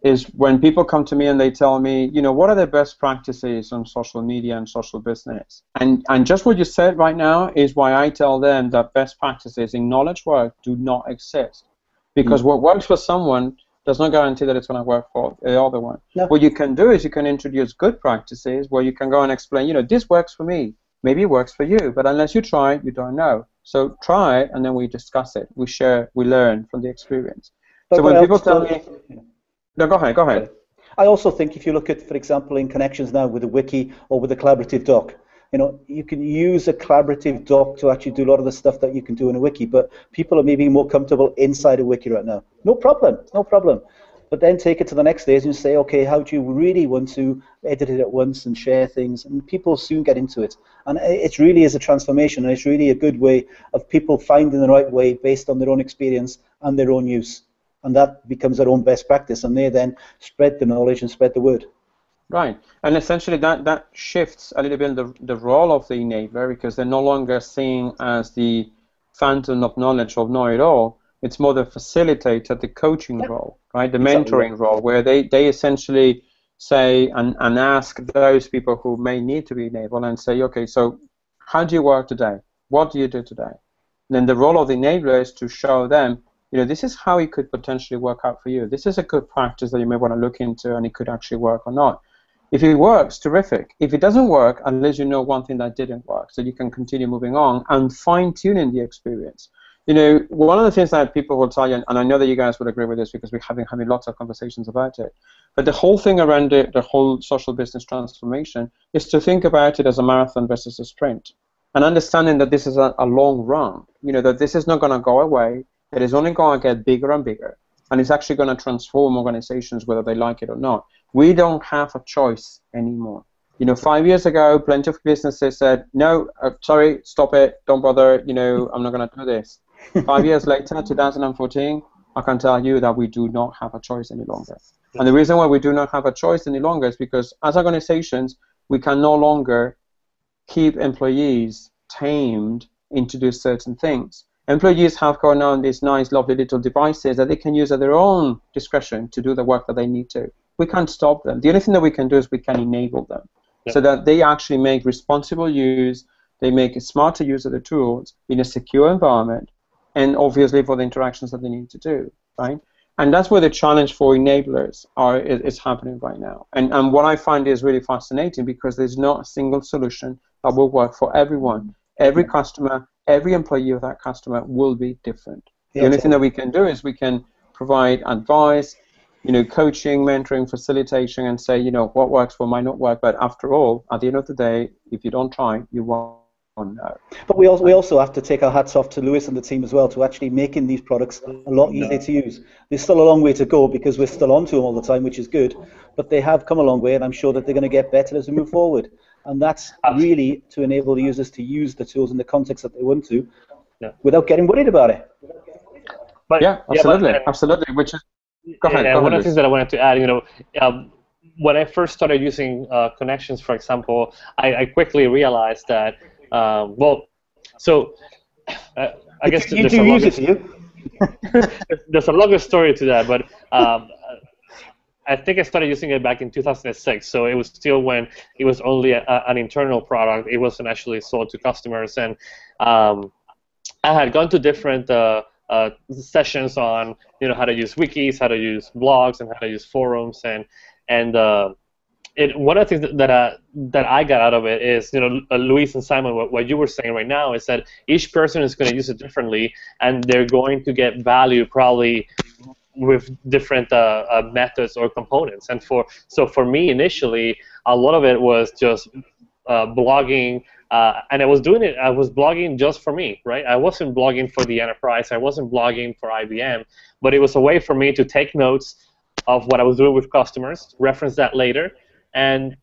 C: is when people come to me and they tell me, you know, what are the best practices on social media and social business? And just what you said right now is why I tell them that best practices in knowledge work do not exist. Because what works for someone does not guarantee that it's going to work for the other one. No. What you can do is you can introduce good practices where you can go and explain, you know, this works for me. Maybe it works for you, but unless you try it, you don't know. So try it, and then we discuss it. We share, we learn from the experience. So when people tell me... No, go ahead.
B: I also think if you look at, for example, in connections now with a wiki or with a collaborative doc, you can use a collaborative doc to actually do a lot of the stuff that you can do in a wiki, but people are maybe more comfortable inside a wiki right now. No problem, no problem. But then take it to the next stage and say, okay, how do you really want to edit it at once and share things? And people soon get into it. And it really is a transformation, and it's really a good way of people finding the right way based on their own experience and their own use. And that becomes their own best practice, and they then spread the knowledge and spread the word.
C: Right, and essentially that shifts a little bit the role of the enabler, because they're no longer seen as the fountain of knowledge or know-it-all. It's more the facilitator, the coaching role, right? The mentoring role, where they essentially say and ask those people who may need to be enabled and say, okay, so how do you work today? What do you do today? And then the role of the enabler is to show them, this is how it could potentially work out for you. This is a good practice that you may want to look into, and it could actually work or not. If it works, terrific. If it doesn't work, at least you know one thing that didn't work, so you can continue moving on and fine-tuning the experience. One of the things that people will tell you, and I know that you guys would agree with this because we have been having lots of conversations about it, but the whole thing around the whole social business transformation is to think about it as a marathon versus a sprint, and understanding that this is a long run, that this is not going to go away, it is only going to get bigger and bigger, and it's actually going to transform organizations whether they like it or not. We don't have a choice anymore. 5 years ago, plenty of businesses said, no, sorry, stop it, don't bother, I'm not going to do this. 5 years later, 2014, I can tell you that we do not have a choice any longer. And the reason why we do not have a choice any longer is because as organizations, we can no longer keep employees tamed into do certain things. Employees have gone on these nice, lovely little devices that they can use at their own discretion to do the work that they need to. We can't stop them. The only thing that we can do is we can enable them so that they actually make responsible use, they make a smarter use of the tools in a secure environment, and obviously for the interactions that they need to do, right? And that's where the challenge for enablers is happening right now. And what I find is really fascinating, because there's not a single solution that will work for everyone. Every customer, every employee of that customer will be different. The only thing that we can do is we can provide advice, coaching, mentoring, facilitation, and say, what works, what might not work. But after all, at the end of the day, if you don't try, you won't know.
B: But we also have to take our hats off to Lewis and the team as well, to actually making these products a lot easier to use. There's still a long way to go because we're still on to them all the time, which is good. But they have come a long way, and I'm sure that they're going to get better as we move forward. And that's really to enable the users to use the tools in the context that they want to, without getting worried about it.
A: But,
C: absolutely. Which is go ahead.
A: One of the things that I wanted to add, when I first started using Connections, for example, I quickly realized that, I guess there's a longer story to that, but I think I started using it back in 2006, so it was still when it was only an internal product. It wasn't actually sold to customers, and I had gone to different sessions on how to use wikis, how to use blogs, and how to use forums, and one of the things that I got out of it is, Luis and Simon, what you were saying right now is that each person is going to use it differently, and they're going to get value probably with different methods or components. And so for me initially, a lot of it was just blogging, and I was blogging just for me, right? I wasn't blogging for the enterprise, I wasn't blogging for IBM, but it was a way for me to take notes of what I was doing with customers, reference that later, and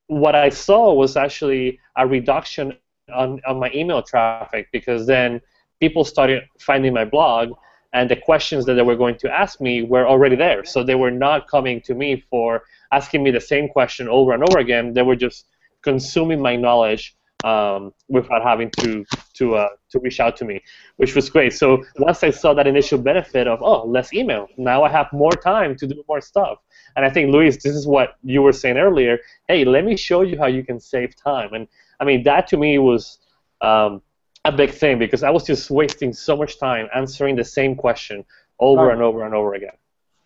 A: what I saw was actually a reduction on my email traffic, because then people started finding my blog, and the questions that they were going to ask me were already there. So they were not coming to me for asking me the same question over and over again. They were just consuming my knowledge without having to reach out to me, which was great. So once I saw that initial benefit of, less email, now I have more time to do more stuff. And I think, Luis, this is what you were saying earlier. Hey, let me show you how you can save time. And I mean, that to me was a big thing, because I was just wasting so much time answering the same question over and over and over again.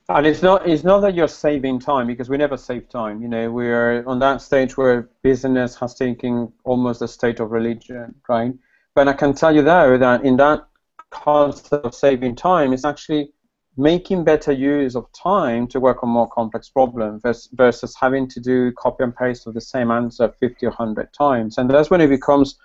C: And it's not that you're saving time, because we never save time. We're on that stage where business has taken almost a state of religion, right? But I can tell you though that in that concept of saving time, it's actually making better use of time to work on more complex problems versus having to do copy and paste of the same answer 50 or 100 times. And that's when it becomes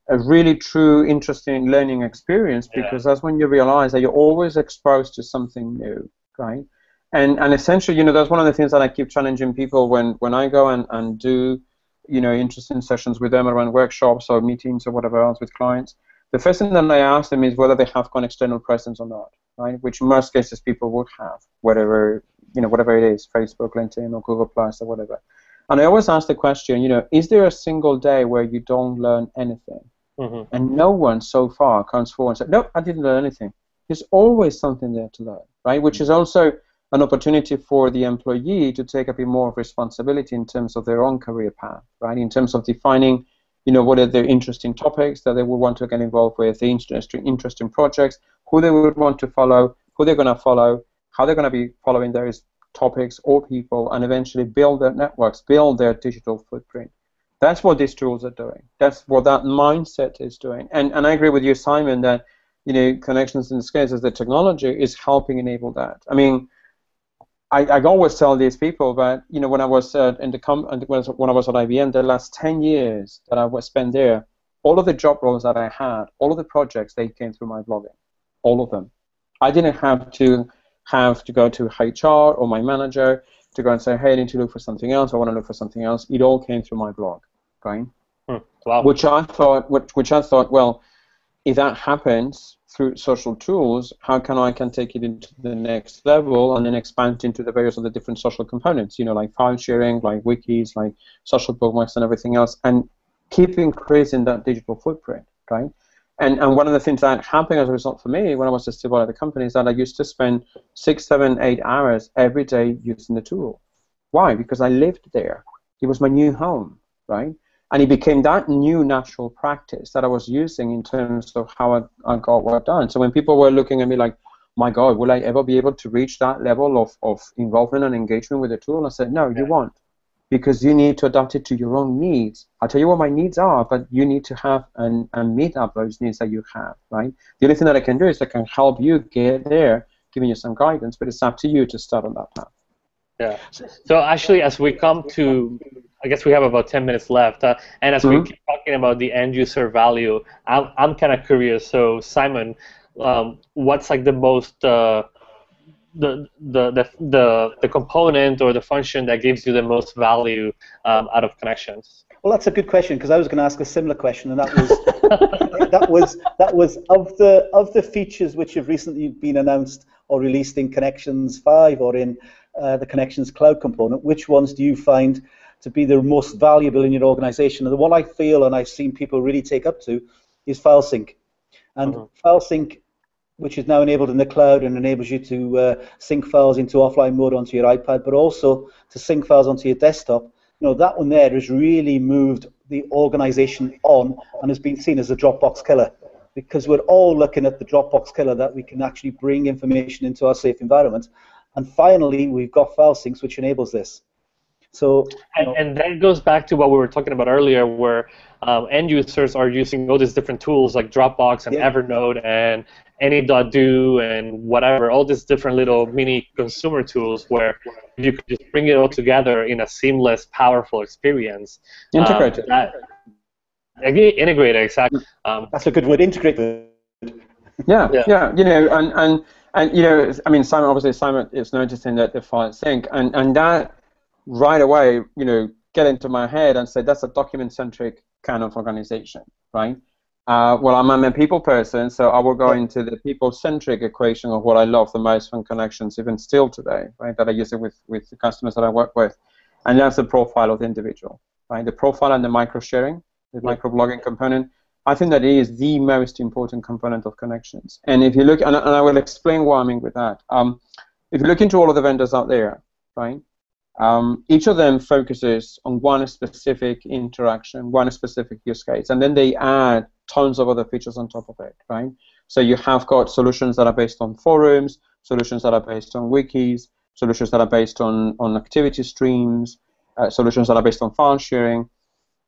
C: a really true, interesting learning experience, because that's when you realize that you're always exposed to something new, right? And essentially, you know, that's one of the things that I keep challenging people when I go and do, you know, interesting sessions with them around workshops or meetings or whatever else with clients. The first thing that I ask them is whether they have got external presence or not, right? Which in most cases people would have, whatever, you know, whatever it is, Facebook, LinkedIn, or Google Plus, or whatever. And I always ask the question, you know, is there a single day where you don't learn anything? Mm-hmm. And no one so far comes forward and said, no, I didn't learn anything. There's always something there to learn, right? Which is also an opportunity for the employee to take a bit more of responsibility in terms of their own career path, right? In terms of defining, you know, what are the interesting topics that they would want to get involved with, the interesting projects, who they would want to follow, who they're going to follow, how they're going to be following those topics or people, and eventually build their networks, build their digital footprint. That's what these tools are doing. That's what that mindset is doing. And I agree with you, Simon, that, you know, Connections in this case, as the technology is helping enable that. I mean, I always tell these people that, you know, when I was when I was at IBM, the last 10 years that I was spent there, all of the job roles that I had, all of the projects, they came through my blogging, all of them. I didn't have to go to HR or my manager to go and say, hey, I need to look for something else, I want to look for something else. It all came through my blog, right? Wow. Which I thought, well, if that happens through social tools, how can I take it into the next level and then expand into the various other different social components, you know, like file sharing, like wikis, like social bookmarks and everything else, and keep increasing that digital footprint, right? And one of the things that happened as a result for me when I was still at the company is that I used to spend 6, 7, 8 hours every day using the tool. Why? Because I lived there. It was my new home, right? And it became that new natural practice that I was using in terms of how I got work done. So when people were looking at me like, my God, will I ever be able to reach that level of involvement and engagement with the tool? I said, no, you won't, because you need to adapt it to your own needs. I'll tell you what my needs are, but you need to have and meet up those needs that you have, right? The only thing that I can do is I can help you get there, giving you some guidance, but it's up to you to start on that path.
A: Yeah. So actually, as we come to, I guess we have about 10 minutes left, and as we keep talking about the end user value, I'm kind of curious. So Simon, what's like the most the component or the function that gives you the most value out of Connections?
B: Well, that's a good question, because I was going to ask a similar question, and that was that was of the features which have recently been announced or released in Connections 5 or in the Connections Cloud component, which ones do you find to be the most valuable in your organization? And the one I feel, and I've seen people really take up to, is FileSync. And FileSync, which is now enabled in the cloud and enables you to sync files into offline mode onto your iPad, but also to sync files onto your desktop. You know, that one there has really moved the organization on and has been seen as a Dropbox killer, because we're all looking at the Dropbox killer, that we can actually bring information into our safe environment. And finally, we've got FileSync, which enables this. So,
A: and that goes back to what we were talking about earlier, where end users are using all these different tools like Dropbox and Evernote and Any.do and whatever, all these different little mini consumer tools where you could just bring it all together in a seamless, powerful experience.
C: Integrated.
A: Integrated, exactly.
B: That's a good word, integrated.
C: Yeah. You know, and you know, I mean, Simon is noticing that the FileSync, and that right away, you know, get into my head and say that's a document-centric kind of organization, right? Well, I'm a people person, so I will go into the people-centric equation of what I love the most from Connections, even still today, right? That I use it with the customers that I work with, and that's the profile of the individual, right? The profile and the micro-sharing, the micro-blogging component. I think that is the most important component of Connections. And if you look, and I will explain what I mean with that. If you look into all of the vendors out there, right? Each of them focuses on one specific interaction, one specific use case, and then they add tons of other features on top of it, right? So you have got solutions that are based on forums, solutions that are based on wikis, solutions that are based on activity streams, solutions that are based on file sharing,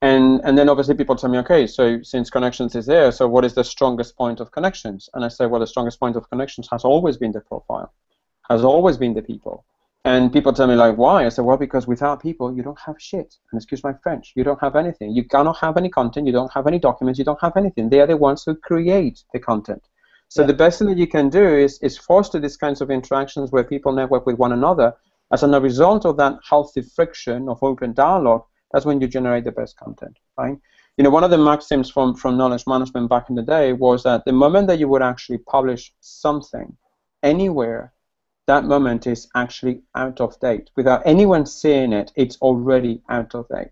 C: and then obviously people tell me, okay, so since Connections is there, so what is the strongest point of Connections? And I say, well, the strongest point of Connections has always been the profile. has always been the people. And people tell me, like, why? I said, well, because without people, you don't have shit. And excuse my French, you don't have anything. You cannot have any content, you don't have any documents, you don't have anything. They are the ones who create the content. So the best thing that you can do is foster these kinds of interactions where people network with one another. As a result of that healthy friction of open dialogue, that's when you generate the best content, right? You know, one of the maxims from knowledge management back in the day was that the moment that you would actually publish something anywhere, that moment is actually out of date. Without anyone seeing it, it's already out of date.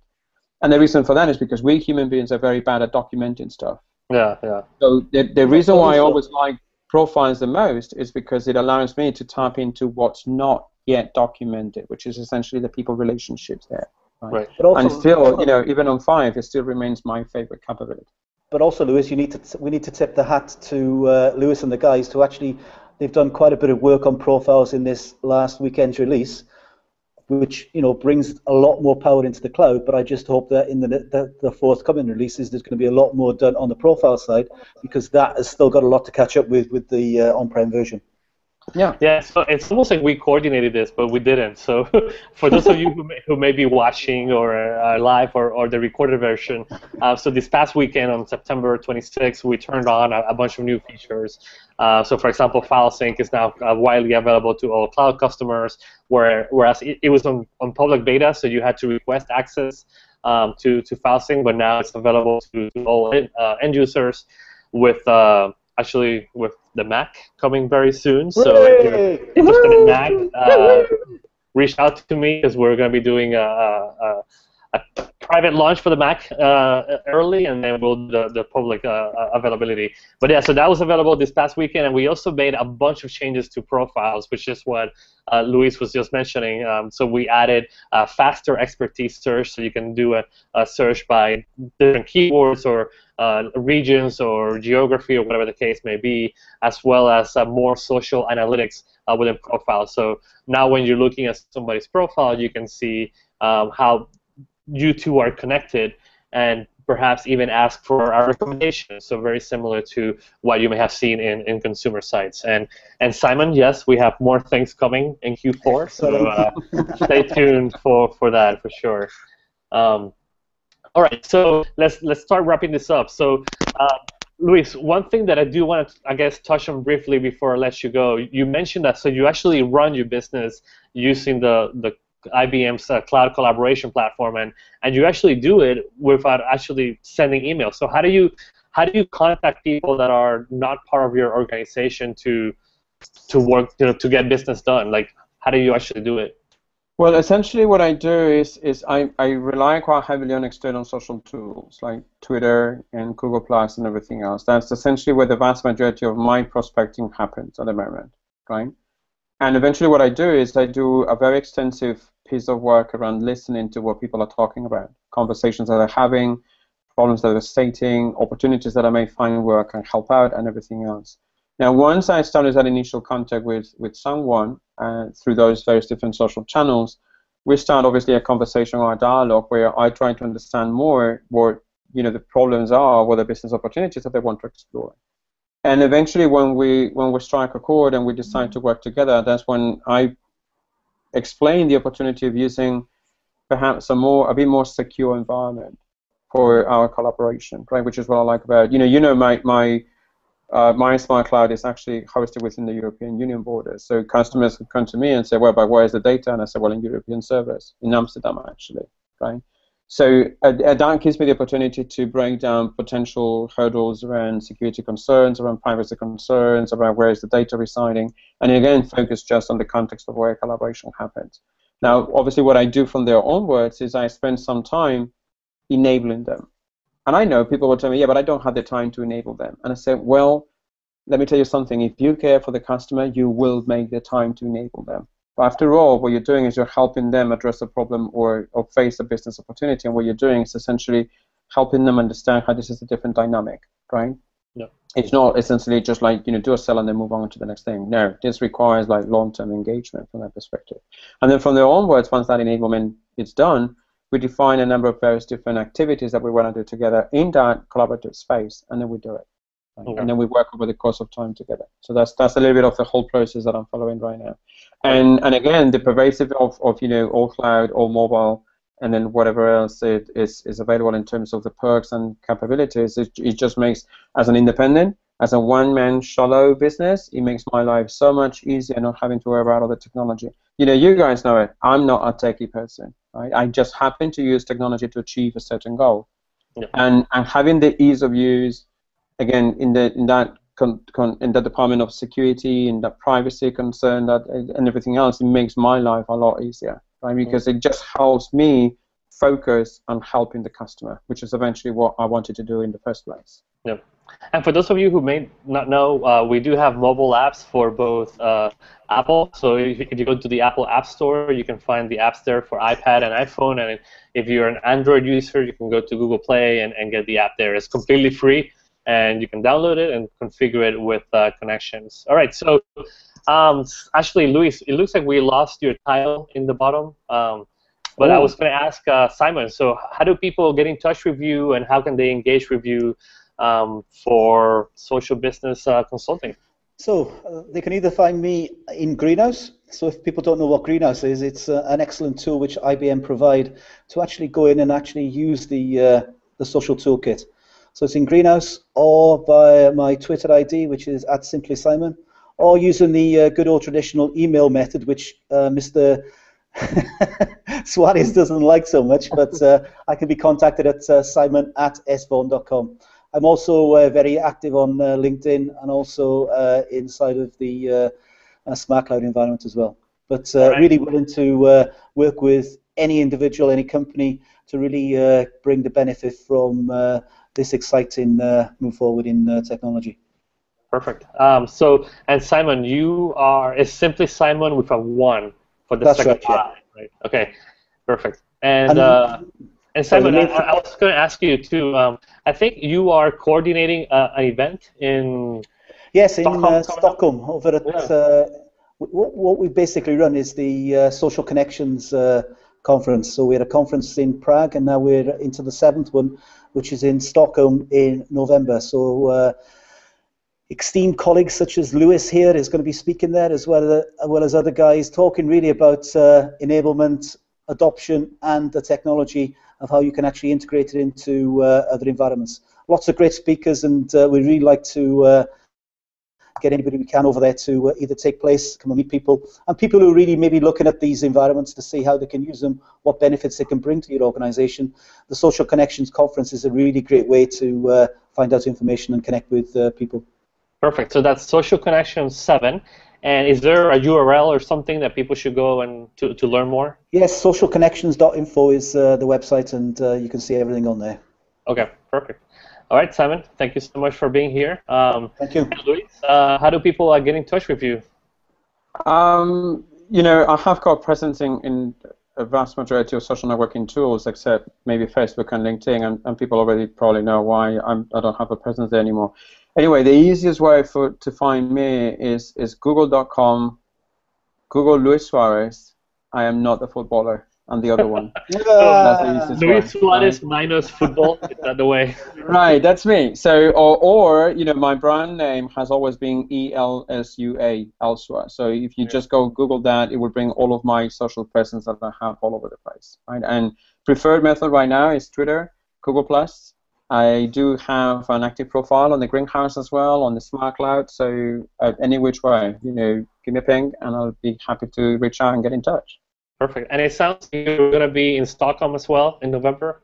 C: And the reason for that is because we human beings are very bad at documenting stuff.
A: Yeah, yeah.
C: So the reason why I always like profiles the most is because it allows me to tap into what's not yet documented, which is essentially the people relationships there. Right.
B: But also,
C: and still, you know, even on 5, it still remains my favorite capability.
B: But also, Lewis, we need to tip the hat to Lewis and the guys to actually. They've done quite a bit of work on profiles in this last weekend's release, which, you know, brings a lot more power into the cloud. But I just hope that in the forthcoming releases, there's going to be a lot more done on the profile side, because that has still got a lot to catch up with the on-prem version.
A: Yeah. So it's almost like we coordinated this, but we didn't. So for those of you who may be watching or live or the recorded version, so this past weekend on September 26th, we turned on a bunch of new features. So for example, file sync is now widely available to all cloud customers, whereas it was on public beta, so you had to request access to file sync, but now it's available to all end users with the Mac coming very soon. So if you're interested in Mac, reach out to me, because we're going to be doing a private launch for the Mac early, and then we'll do the public availability. But yeah, so that was available this past weekend, and we also made a bunch of changes to profiles, which is what Luis was just mentioning. So we added faster expertise search, so you can do a search by different keywords or regions or geography or whatever the case may be, as well as more social analytics within profiles. So now when you're looking at somebody's profile, you can see how you two are connected, and perhaps even ask for a recommendation. So very similar to what you may have seen in consumer sites. And Simon, yes, we have more things coming in Q4, so stay tuned for that for sure. All right, so let's start wrapping this up. So, Luis, one thing that I do want to, I guess, touch on briefly before I let you go, you mentioned that so you actually run your business using the IBM's cloud collaboration platform, and you actually do it without actually sending emails. So how do you contact people that are not part of your organization to work, to get business done? Like, how do you actually do it?
C: Well, essentially what I do is I rely quite heavily on external social tools like Twitter and Google Plus and everything else. That's essentially where the vast majority of my prospecting happens at the moment, right? And eventually what I do is I do a very extensive piece of work around listening to what people are talking about, conversations that they're having, problems that they're stating, opportunities that I may find where I can help out, and everything else. Now, once I establish that initial contact with someone through those various different social channels, we start obviously a conversation or a dialogue where I try to understand more what the problems are, what the business opportunities that they want to explore. And eventually, when we strike a chord and we decide to work together, that's when I explain the opportunity of using perhaps a bit more secure environment for our collaboration, right? Which is what I like about my smart cloud is actually hosted within the European Union borders. So customers can come to me and say, well, but where is the data? And I say, well, in European servers, in Amsterdam, actually, right? So that gives me the opportunity to break down potential hurdles around security concerns, around privacy concerns, around where is the data residing, and again, focus just on the context of where collaboration happens. Now, obviously, what I do from there onwards is I spend some time enabling them. And I know people will tell me, yeah, but I don't have the time to enable them. And I say, well, let me tell you something. If you care for the customer, you will make the time to enable them. But after all, what you're doing is you're helping them address a problem or face a business opportunity. And what you're doing is essentially helping them understand how this is a different dynamic, right?
A: Yeah.
C: It's not essentially just like, do a sell and then move on to the next thing. No, this requires like long-term engagement from that perspective. And then from there onwards, once that enablement is done, we define a number of various different activities that we want to do together in that collaborative space, and then we do it. Right? Okay. And then we work over the course of time together. So that's a little bit of the whole process that I'm following right now. And again, the pervasive of all cloud, all mobile, and then whatever else it is available in terms of the perks and capabilities, it just makes, as an independent, as a one-man solo business, it makes my life so much easier not having to worry about all the technology. You guys know it. I'm not a techie person. Right? I just happen to use technology to achieve a certain goal. Yeah. And having the ease of use, again, in that department of security, in that privacy concern, and everything else, it makes my life a lot easier, right? Because it just helps me focus on helping the customer, which is eventually what I wanted to do in the first place.
A: Yeah. And for those of you who may not know, we do have mobile apps for both Apple. So if you go to the Apple App Store, you can find the apps there for iPad and iPhone. And if you're an Android user, you can go to Google Play and get the app there. It's completely free, and you can download it and configure it with connections. All right. So actually, Luis, it looks like we lost your title in the bottom. But I was going to ask Simon, so how do people get in touch with you, and how can they engage with you for social business consulting?
B: So they can either find me in Greenhouse. So if people don't know what Greenhouse is, it's an excellent tool which IBM provide to actually go in and actually use the social toolkit. So it's in Greenhouse, or via my Twitter ID, which is @SimplySimon, or using the good old traditional email method, which Mr. Suarez doesn't like so much, but I can be contacted at simon@svaughan.com. I'm also very active on LinkedIn, and also inside of the Smart Cloud environment as well. But really willing to work with any individual, any company, to really bring the benefit from this exciting move forward in technology.
A: Perfect. And Simon, is Simply Simon with a 1 for the second I, right? Okay, perfect. And Simon, I was going to ask you too. I think you are coordinating an event in
B: Stockholm. Over at what we basically run is the Social Connections conference. So we had a conference in Prague, and now we're into the 7th one, which is in Stockholm in November. So esteemed colleagues such as Lewis here is going to be speaking there, as well as other guys, talking really about enablement, adoption, and the technology of how you can actually integrate it into other environments. Lots of great speakers, and we really like to get anybody we can over there to either take place, come and meet people, and people who are really maybe looking at these environments to see how they can use them, what benefits they can bring to your organization. The Social Connections Conference is a really great way to find out information and connect with people.
A: Perfect. So that's Social Connections 7. And is there a URL or something that people should go and to learn more?
B: Yes, socialconnections.info is the website, and you can see everything on there.
A: Okay, perfect. All right, Simon, thank you so much for being here.
B: Thank you.
A: Luis, how do people get in touch with you?
C: I have got presence in a vast majority of social networking tools, except maybe Facebook and LinkedIn, and people already probably know why I don't have a presence there anymore. Anyway, the easiest way to find me is google.com, Google Luis Suarez. I am not a footballer. I'm the other one.
A: Luis Suarez minus football. Is that the way?
C: Right, that's me. So, or my brand name has always been ELSUA, Elsua. So if you just go Google that, it will bring all of my social presence that I have all over the place. Right, and preferred method right now is Twitter, Google+. I do have an active profile on the Greenhouse as well, on the Smart Cloud. So any which way, give me a ping, and I'll be happy to reach out and get in touch.
A: Perfect. And it sounds like you're going to be in Stockholm as well in November?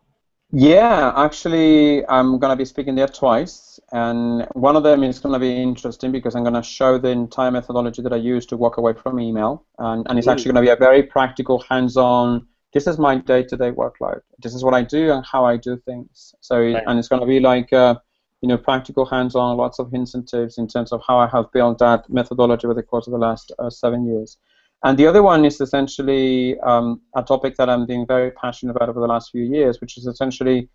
C: Yeah, actually, I'm going to be speaking there twice. And one of them is going to be interesting because I'm going to show the entire methodology that I use to walk away from email. And it's actually going to be a very practical, hands-on, this is my day-to-day workload. This is what I do and how I do things. So, and it's going to be like, practical, hands-on, lots of hints and tips in terms of how I have built that methodology over the course of the last 7 years. And the other one is essentially a topic that I'm being very passionate about over the last few years, which is essentially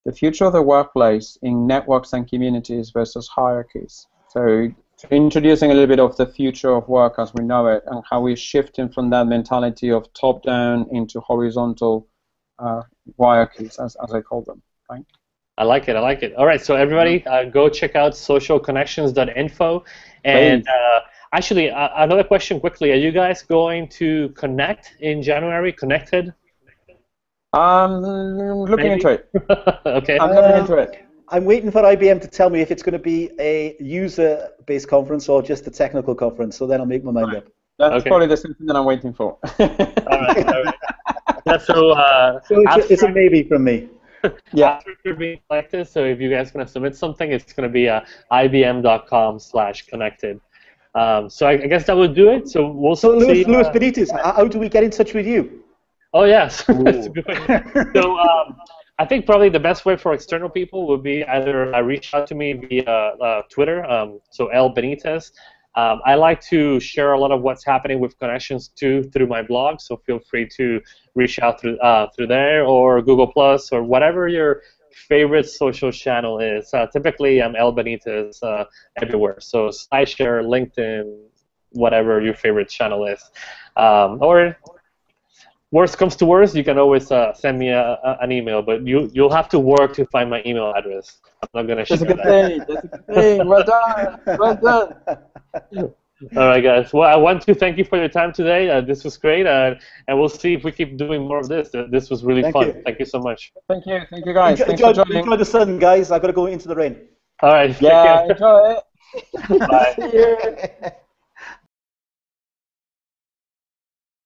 C: the future of the workplace in networks and communities versus hierarchies. So introducing a little bit of the future of work as we know it, and how we're shifting from that mentality of top-down into horizontal hierarchies, as I call them. Right?
A: I like it. I like it. All right, so everybody, go check out socialconnections.info, and Actually, another question quickly. Are you guys going to connect in January? Connected?
C: Looking
A: Maybe?
C: into it.
A: Okay.
C: I'm looking into it.
B: I'm waiting for IBM to tell me if it's going to be a user-based conference or just a technical conference, so then I'll make my mind up.
C: That's
A: Okay.
C: probably the same thing that I'm waiting for.
A: All right. All right. Yeah, so
B: So it's a maybe from me.
C: Yeah.
A: after you're being selected, so if you guys going to submit something, it's going to be ibm.com/connected. So I guess that would do it. So we'll
B: So
A: see.
B: Luis Benitez, how do we get in touch with you?
A: Oh yes, that's a good question. So I think probably the best way for external people would be either reach out to me via Twitter, so L Benitez. I like to share a lot of what's happening with Connections 2 through my blog, so feel free to reach out through there or Google Plus or whatever your favorite social channel is. Typically, I'm L Benitez everywhere, so SlideShare, LinkedIn, whatever your favorite channel is. Or worst comes to worst, you can always send me an email, but you'll have to work to find my email address. I'm not going to share
C: That's a good
A: that.
C: thing. That's a good thing. Well done. Well done.
A: All right, guys. Well, I want to thank you for your time today. This was great, and we'll see if we keep doing more of this. This was really fun. Thank you so much.
C: Thank you guys. Thanks for joining.
B: Enjoy the sun, guys. I've got to go into the rain.
A: All right.
C: Yeah, enjoy it.
A: Bye.
C: See you.